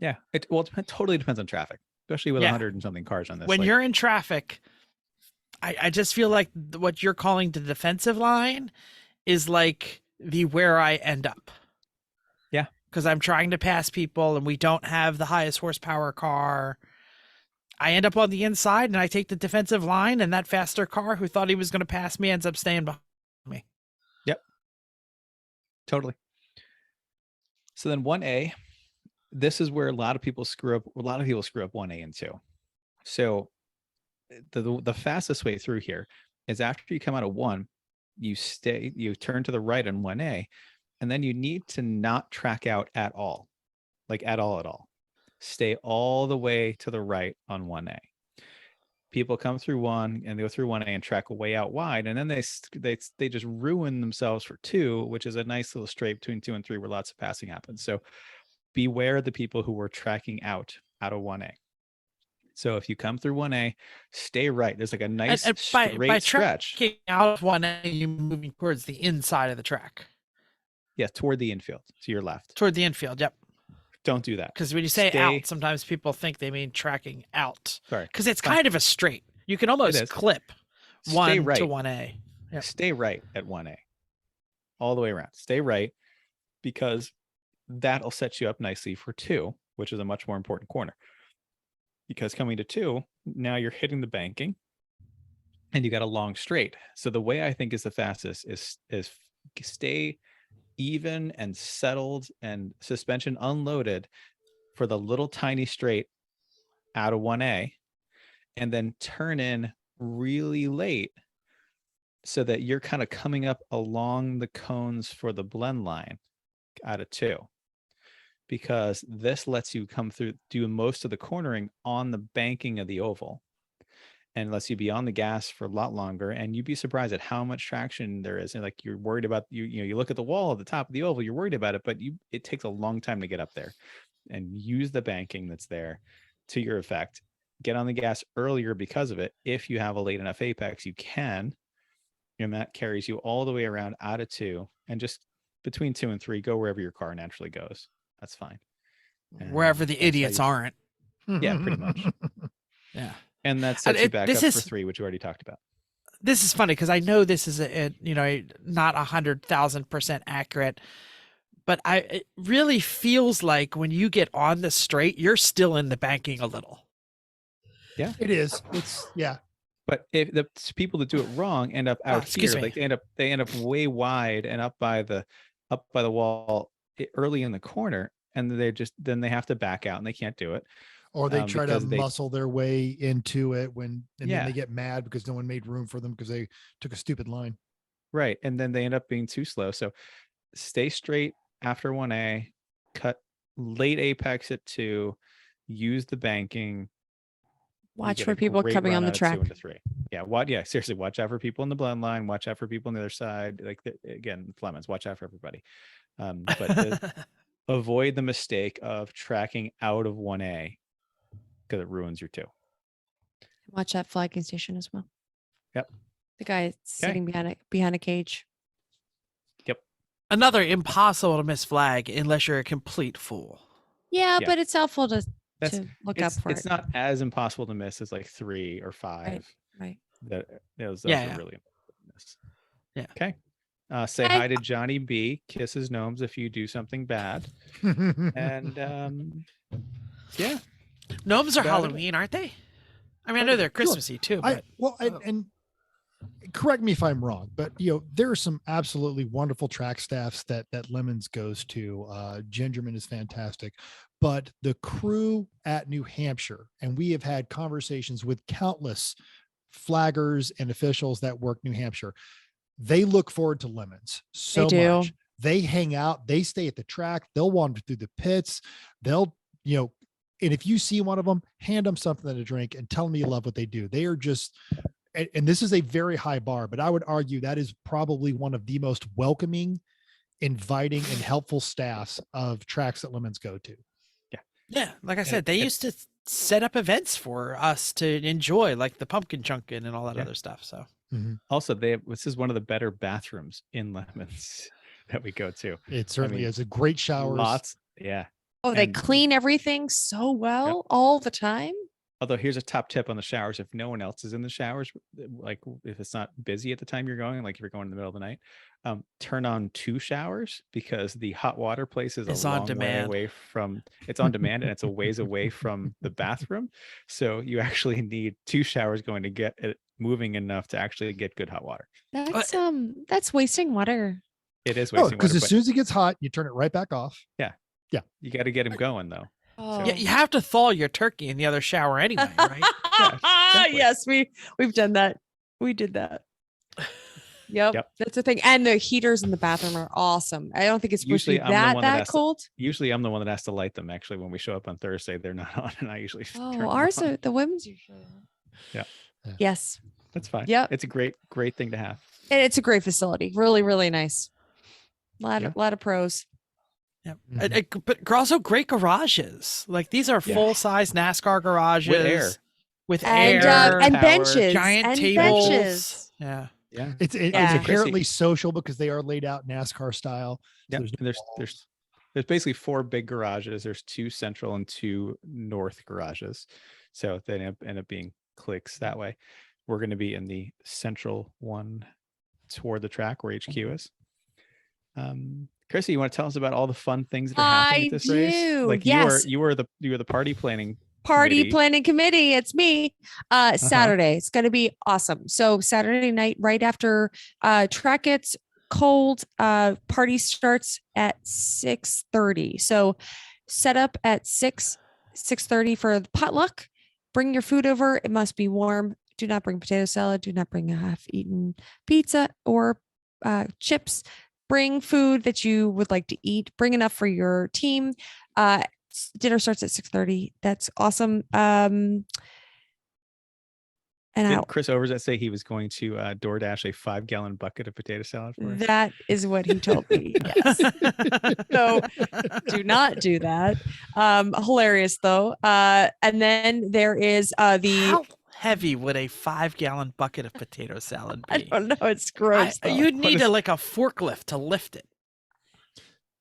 Yeah, it totally depends on traffic, especially with Yeah. 100 and something cars on this. When like, you're in traffic, I just feel like what you're calling the defensive line is like the where I end up. Yeah. Because I'm trying to pass people and we don't have the highest horsepower car. I end up on the inside and I take the defensive line, and that faster car who thought he was going to pass me ends up staying behind me. totally. So then 1A, this is where a lot of people screw up 1A and 2. So the fastest way through here is after you come out of 1, you turn to the right on 1A, and then you need to not track out at all. Like at all. Stay all the way to the right on 1A. People come through 1 and they go through 1A and track way out wide, and then they just ruin themselves for 2, which is a nice little straight between 2 and 3 where lots of passing happens. So beware of the people who are tracking out of 1A. So if you come through 1A, stay right. There's like a nice straight stretch. Tracking out of 1A, you're moving towards the inside of the track. Yeah, toward the infield, to your left. Toward the infield, yep. Don't do that. Because when you say out, sometimes people think they mean tracking out. Sorry. Because it's kind of a straight. You can almost clip 1 to 1A. Yep. Stay right at 1A. All the way around. Stay right, because that'll set you up nicely for 2, which is a much more important corner. Because coming to 2, now you're hitting the banking and you got a long straight. So the way I think is the fastest is stay even and settled and suspension unloaded for the little tiny straight out of 1A, and then turn in really late so that you're kind of coming up along the cones for the blend line out of 2, because this lets you come through, do most of the cornering on the banking of the oval, and lets you be on the gas for a lot longer. And you'd be surprised at how much traction there is. And like, you're worried about, you look at the wall at the top of the oval, you're worried about it, but it takes a long time to get up there. And use the banking that's there to your effect. Get on the gas earlier because of it. If you have a late enough apex, you can. And that carries you all the way around out of 2, and just between 2 and 3, go wherever your car naturally goes. That's fine. And Wherever the that's how idiots you- aren't. Yeah, pretty much. Yeah. And that sets you back this up is- for 3, which you already talked about. This is funny because I know this is not 100,000% accurate, but it really feels like when you get on the straight, you're still in the banking a little. Yeah, It is. It's but if the people that do it wrong end up out excuse here, me. like they end up way wide and up by the wall early in the corner, and then they have to back out and they can't do it. or they try to because they- muscle their way into it and then Yeah. they get mad because no one made room for them because they took a stupid line. Right. And then they end up being too slow. So stay straight after 1A, cut late apex at 2, use the banking. you Watch get for a people great coming run on the out of 2 track. into 3. Yeah. Seriously, watch out for people in the blend line. Watch out for people on the other side. Like again, Flemons, watch out for everybody. But avoid the mistake of tracking out of 1A because it ruins your 2. Watch that flagging station as well. Yep. The guy sitting behind a cage. Another impossible to miss flag unless you're a complete fool. Yeah, Yeah. but it's helpful to That's look up it's, for it's it. not as impossible to miss as like 3 or 5. Right. That those Yeah. are really important to miss. Yeah. Okay. Say Hey. hi to Johnny B. Kisses gnomes if you do something bad. And yeah. Gnomes are About it. Halloween, aren't they? I mean, I know they're Christmassy too, but And correct me if I'm wrong, but there are some absolutely wonderful track staffs that Lemons goes to. Gingerman is fantastic, but the crew at New Hampshire, and we have had conversations with countless flaggers and officials that work New Hampshire. They look forward to Lemons so do. much. They hang out, they stay at the track, they'll wander through the pits, they'll, and if you see one of them, hand them something to drink and tell them you love what they do. They are just, and this is a very high bar, but I would argue that is probably one of the most welcoming, inviting, and helpful staffs of tracks that Lemons go to. yeah, like I said, they used to set up events for us to enjoy, like the pumpkin chunkin and all that Yeah. other stuff. So Also, this is one of the better bathrooms in Lemons that we go to. It certainly mean, is a great showers. Lots. Yeah. Oh, they And- clean everything so well all the time. Although here's a top tip on the showers. If no one else is in the showers, like if it's not busy at the time you're going, like if you're going in the middle of the night, turn on 2 showers because the hot water place is It's a on long way demand. away from, it's on demand and it's a ways away from the bathroom. So you actually need 2 showers going to get it moving enough to actually get good hot water. That's wasting water. It is Oh, wasting because water, as but soon as it gets hot, you turn it right back off. you got to get him going though. Oh. yeah, you have to thaw your turkey in the other shower anyway, right? exactly. Yes, we've done that. We did that. Yep, Yep. that's the thing. And the heaters in the bathroom are awesome. I don't think it's supposed Usually to I'm be the that one that has to- cold. Usually I'm the one that has to light them. Actually, when we show up on Thursday, they're not on, and I usually turn Oh, them ours on. are the women's usually. Yeah. Yeah. Yes. That's fine. Yep. It's a great thing to have. And it's a great facility. Really, really nice. Lot of pros. Yeah, Mhm. but also great garages. Like these are Yeah. full size NASCAR garages air. with And air, and power, benches. giant and tables. benches. Yeah, Yeah. It's Yeah. inherently social because they are laid out NASCAR style. So Yeah. there's And there's basically 4 big garages. There's 2 central and 2 north garages. So they end up being cliques that way. We're going to be in the central one toward the track where HQ is. Chrissy, you want to tell us about all the fun things that are happening at I this race? do, Like yes. you were the party planning Party committee. planning committee. It's me. Saturday. It's going to be awesome. So Saturday night, right after track gets cold, party starts at 6:30. So set up at 6:30 for the potluck. Bring your food over. It must be warm Do not bring potato salad. Do not bring a half-eaten pizza or chips. Bring food that you would like to eat. Bring enough for your team. Dinner starts at 6:30. That's awesome. And Did Chris Overzet say he was going to DoorDash a 5-gallon bucket of potato salad for us? that is what he told me. Yes. So do not do that. Hilarious though. And then there is the How heavy would a 5-gallon bucket of potato salad I be? don't know. It's gross. though. You'd need like a forklift to lift it.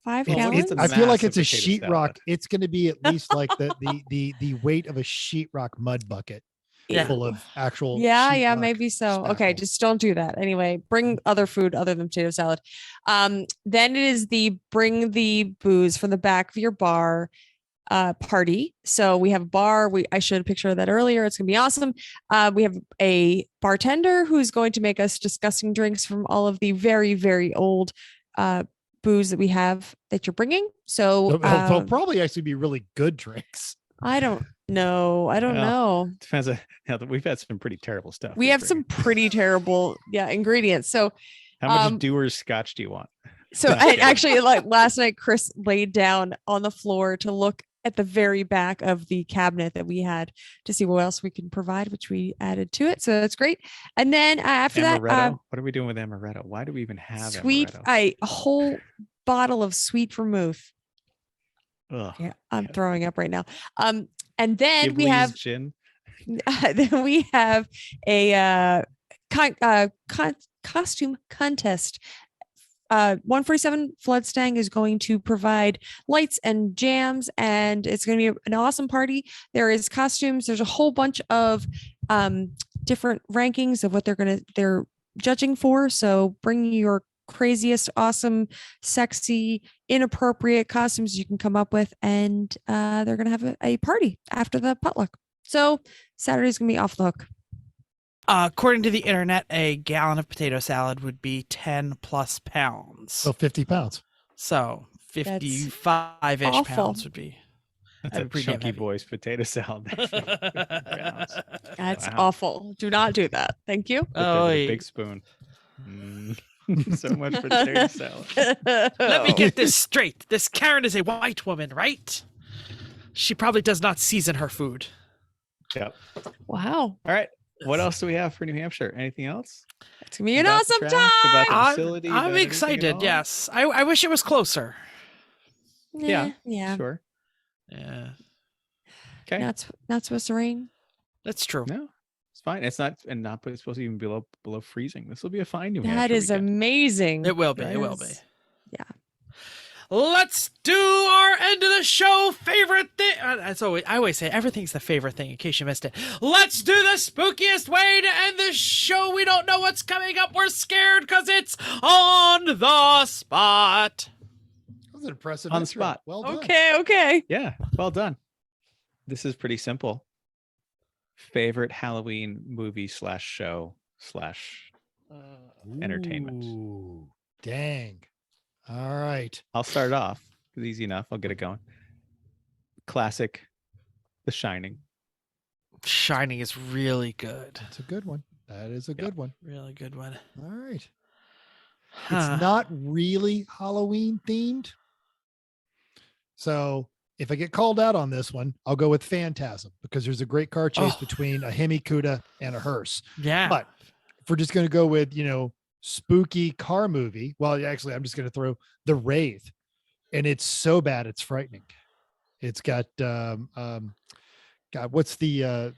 5 It's- gallons. it's a I feel like massive it's a potato sheetrock. salad. It's going to be at least like the weight of a sheetrock mud bucket Yeah. full of actual. Yeah, sheetrock maybe so. Okay, spackle. just don't do that. Anyway, bring other food other than potato salad. Then it is the bring the booze from the back of your bar party. So we have a bar. I showed a picture of that earlier. It's gonna be awesome. We have a bartender who's going to make us disgusting drinks from all of the very, very old booze that we have that you're bringing. So They'll probably actually be really good drinks. I don't know. I don't Well, know. Depends on, we've had some pretty terrible stuff. We this have spring. some pretty terrible, ingredients. So How much um, Dewar's scotch do you want? So I actually like last night, Chris laid down on the floor to look at the very back of the cabinet that we had to see what else we can provide, which we added to it. So that's great. And then after Amaretto. that, What are we doing with amaretto? Why do we even have sweet, amaretto? a whole bottle of sweet vermouth. Ugh. Yeah, I'm throwing up right now. And then we Ghiblis have gin. then we have a costume contest. 147 Floodstang is going to provide lights and jams, and it's going to be an awesome party. There is costumes. There's a whole bunch of different rankings of what they're judging for. So bring your craziest, awesome, sexy, inappropriate costumes you can come up with, and they're going to have a party after the potluck. So Saturday's going to be off the hook. According to the internet, a gallon of potato salad would be 10 plus pounds. So 50 pounds. So 55-ish awful. pounds would be. That's That'd a be pretty damn chunky heavy. boy's potato salad. Pounds. That's Wow. awful. Do not do that. Thank you. Put that Oh, with a yeah. big spoon. So much for potato salad. Let me get this straight. This Karen is a white woman, right? She probably does not season her food. Yep. Wow. All right. What else do we have for New Hampshire? Anything else? It's going to be an About the awesome track, about the time. facility, I'm about anything at excited. all? Yes, I wish it was closer. Yeah. Yeah. Sure. Yeah, Okay. Not supposed to rain. that's true. No, it's fine. It's not, and not it's supposed to even be below freezing. This will be a fine New That Hampshire is weekend. amazing. It will be. It will be. Yes. Yeah. Let's do our end of the show favorite thing. I always say everything's the favorite thing in case you missed it. Let's do the spookiest way to end the show. We don't know what's coming up. We're scared because it's on the spot. That was an impressive On the intro. spot. Well done. Okay. Yeah. Well done. This is pretty simple. Favorite Halloween movie / show / entertainment. Ooh, dang. All right. I'll start off. It's easy enough. I'll get it going. Classic, The Shining. Shining is really good. That's a good one. That is a good one. Really good one. All right. Huh. It's not really Halloween themed. So if I get called out on this one, I'll go with Phantasm because there's a great car chase Oh. between a Hemi Cuda and a hearse. Yeah. But if we're just going to go with, spooky car movie, well, actually, I'm just going to throw The Wraith, and it's so bad it's frightening. It's got God, what's the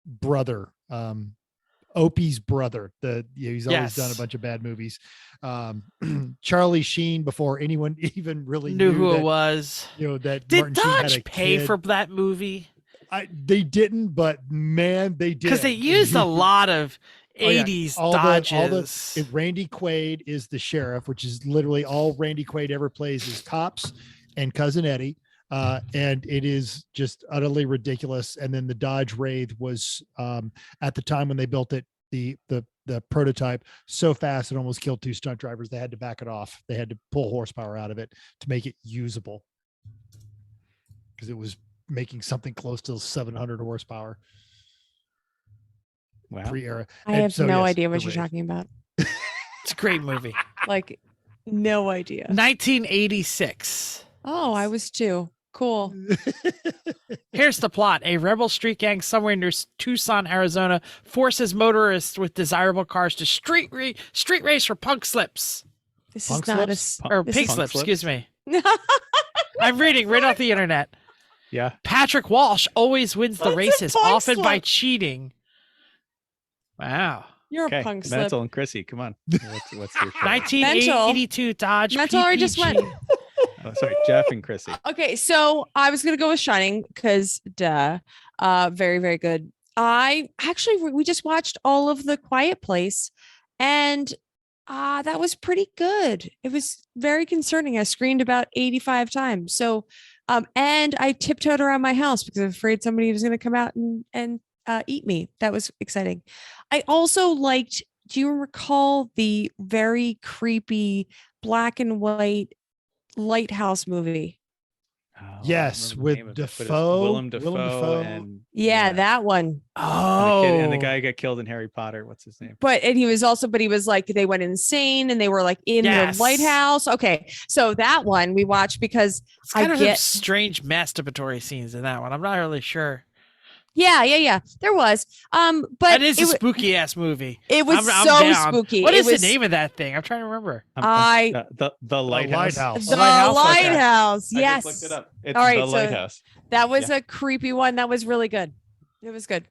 brother, Opie's brother? He's always done a Yes. bunch of bad movies. Charlie Sheen before anyone even really knew who that, it was. that Did Martin Sheen had a Dodge pay kid. for that movie? They didn't, but man, they did Because they used a lot of Oh, yeah. 80s All Dodges. if Randy Quaid is the sheriff, which is literally all Randy Quaid ever plays is cops and Cousin Eddie. And it is just utterly ridiculous. And then the Dodge Wraith was at the time when they built it, the prototype so fast it almost killed 2 stunt drivers. They had to back it off. They had to pull horsepower out of it to make it usable because it was making something close to 700 horsepower. Wow. pre-era. I And have so, no yes, idea what the you're Wraith. talking about. It's a great movie. Like, no idea. 1986. Oh, I was too. Cool. Here's the plot. A rebel street gang somewhere near Tucson, Arizona forces motorists with desirable cars to street race for punk slips. This Punk is not slips? a. Or This pink is- slips, Punk excuse me. I'm reading right off the internet. Yeah. Patrick Walsh always wins the What's a races, punk often by slip? cheating. Wow. You're Okay. a punk slip. Mental and Chrissy, come on. What's your show? 1982 Dodge Mental already just PPG. went. Oh, sorry, Jeff and Chrissy. Okay, so I was gonna go with Shining because duh. Very, very good. We just watched all of The Quiet Place, and that was pretty good. It was very concerning. I screamed about 85 times. So and I tiptoed around my house because I was afraid somebody was gonna come out and eat me. That was exciting. I also liked, do you recall the very creepy black and white lighthouse movie? Oh, I don't Yes, remember the with name of it, but it's Defoe, Willem Dafoe, and Yeah, that one. Oh. and the guy got killed in Harry Potter. What's his name? But he was like, they went insane and they were like in Yes. the lighthouse. Okay. So that one we watched because It's kind I of get- strange masturbatory scenes in that one. I'm not really sure. yeah, there was. But That is a it, wa- spooky ass movie. it was I'm so down. spooky. What It is was the name of that thing? I'm trying to remember. The lighthouse. Lighthouse. The Lighthouse, okay. lighthouse. I Yes. just looked it up. It's All right, the so- lighthouse. That was a creepy one. That was really good. It was good.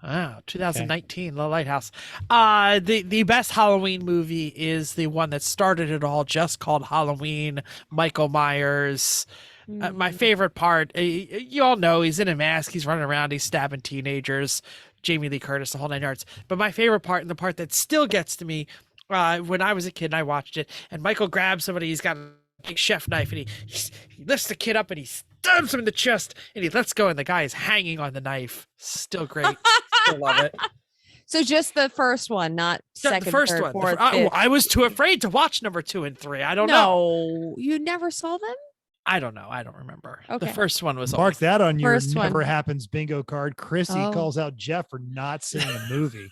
Wow, 2019, The Lighthouse. The best Halloween movie is the one that started it all, just called Halloween. Michael Myers. My favorite part, you all know he's in a mask, he's running around, he's stabbing teenagers, Jamie Lee Curtis, the whole nine yards. But my favorite part, and the part that still gets to me, when I was a kid and I watched it, and Michael grabs somebody, he's got a big chef knife, and he lifts the kid up and he stabs him in the chest, and he lets go, and the guy is hanging on the knife. Still great. Still love it. So just the first one, not second, The first third, one. fourth, I fifth. was too afraid to watch number 2 and 3. I don't know. No, you never saw them? I don't know. I don't remember. The Okay. first one was Mark always- that on your First one. never happens bingo card. Chrissy Oh. calls out Jeff for not seeing a movie.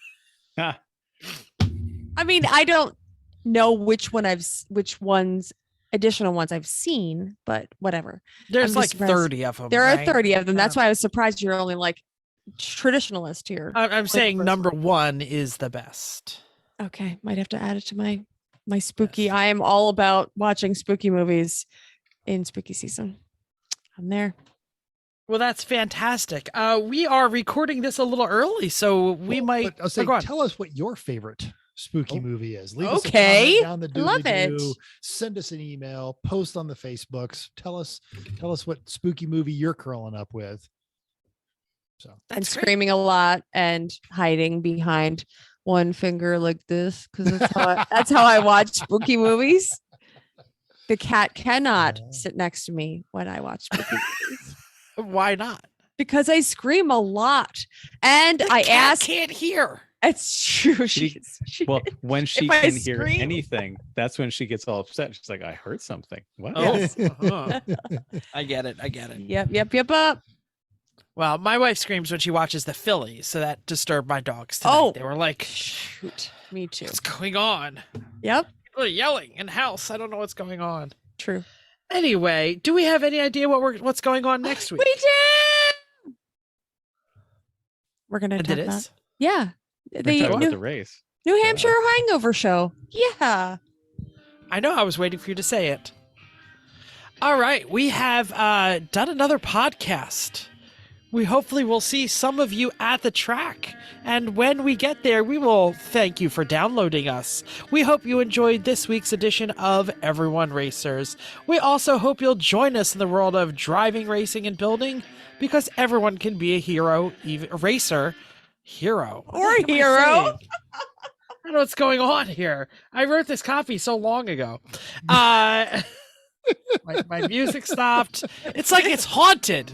I mean, I don't know which ones additional ones I've seen, but whatever. There's I'm like just surprised. 30 of them. There are right? 30 of them. That's Yeah. why I was surprised you're only like traditionalist here. I'm saying first number 1 is the best. Okay, might have to add it to my spooky. Yes. I am all about watching spooky movies in spooky season. I'm there. Well, that's fantastic. We are recording this a little early, so we Well, might. but I'll say, go on. tell us what your favorite spooky Oh. movie is. Leave us a Okay. comment down the I love it. doobly-doo. Send us an email. Post on the Facebooks. Tell us what spooky movie you're curling up with. So And That's great. screaming a lot and hiding behind one finger like this because that's how I watch spooky movies. The cat cannot sit next to me when I watch spooky movies Why not? because I scream a lot. And I Cat ask, can't hear. it's true. She- She, Well, when she If I can hear scream- anything, that's when she gets all upset. She's like, I heard something. What? Oh, Yes. uh-huh. I get it. Yep. Well, my wife screams when she watches the Phillies, so that disturbed my dogs tonight. Oh. They were like, Shoot. Me too. what's going on? Yep. People are yelling in house. I don't know what's going on. True. Anyway, do we have any idea what's going on next week? We did. We're gonna And talk it about. is. Yeah. We're The talking about New, the race. New Hampshire Hangover Show. Yeah. I know. I was waiting for you to say it. All right, we have done another podcast. We hopefully will see some of you at the track. And when we get there, we will thank you for downloading us. We hope you enjoyed this week's edition of Everyone Racers. We also hope you'll join us in the world of driving, racing, and building, because everyone can be a hero, even a racer. Hero. What Or the heck am I hero. saying? I don't know what's going on here. I wrote this copy so long ago. My music stopped. It's like it's haunted.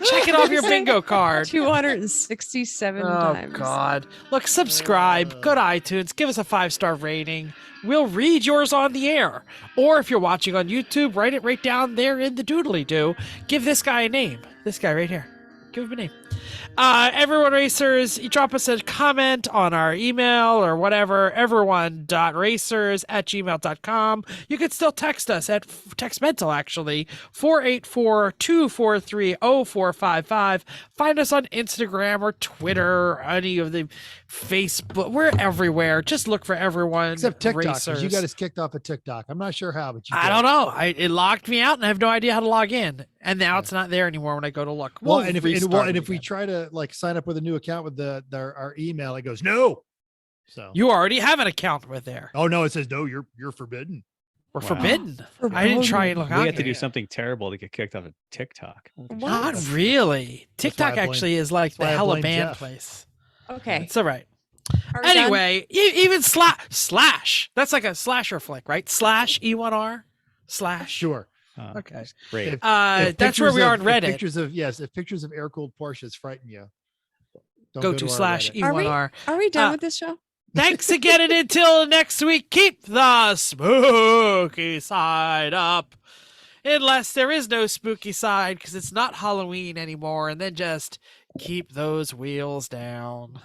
Check it off your bingo card. 267 Oh, times. God. Look, subscribe. Go to iTunes. Give us a 5-star rating. We'll read yours on the air. Or if you're watching on YouTube, write it right down there in the doodly-doo. Give this guy a name. This guy right here. give him a name. Everyone Racers, you drop us a comment on our email or whatever, everyone.racers@gmail.com. You can still text us at TextMental, actually, 484-243-0455. Find us on Instagram or Twitter or any of the Facebook. We're everywhere. Just look for everyone Except TikTok, 'cause Racers. you got us kicked off of TikTok. I'm not sure how, but you I did. don't know. It locked me out, and I have no idea how to log in. And now it's not there anymore when I go to look. Well, We'll and if restart it we again. try to like sign up with a new account with our email, it goes no. So You already have an account with there. oh no, it says no. You're forbidden. We're Wow. forbidden. I didn't try and look We out. had to do there. something terrible to get kicked off of TikTok. Not really. That's why I TikTok blame- actually is like that's the why I hella blame band Jeff. place. Okay. It's all right. Are we done? Anyway, even Slash. That's like a slasher flick, right? Slash E1R slash. Sure. Okay. Great. If- If That's where pictures we are on of- Reddit. If pictures of air-cooled Porsches frighten you, don't Go to our slash Reddit. E1R. Are we done Uh, with this show? Thanks again, and until next week, keep the spooky side up. Unless there is no spooky side, because it's not Halloween anymore, and then just keep those wheels down.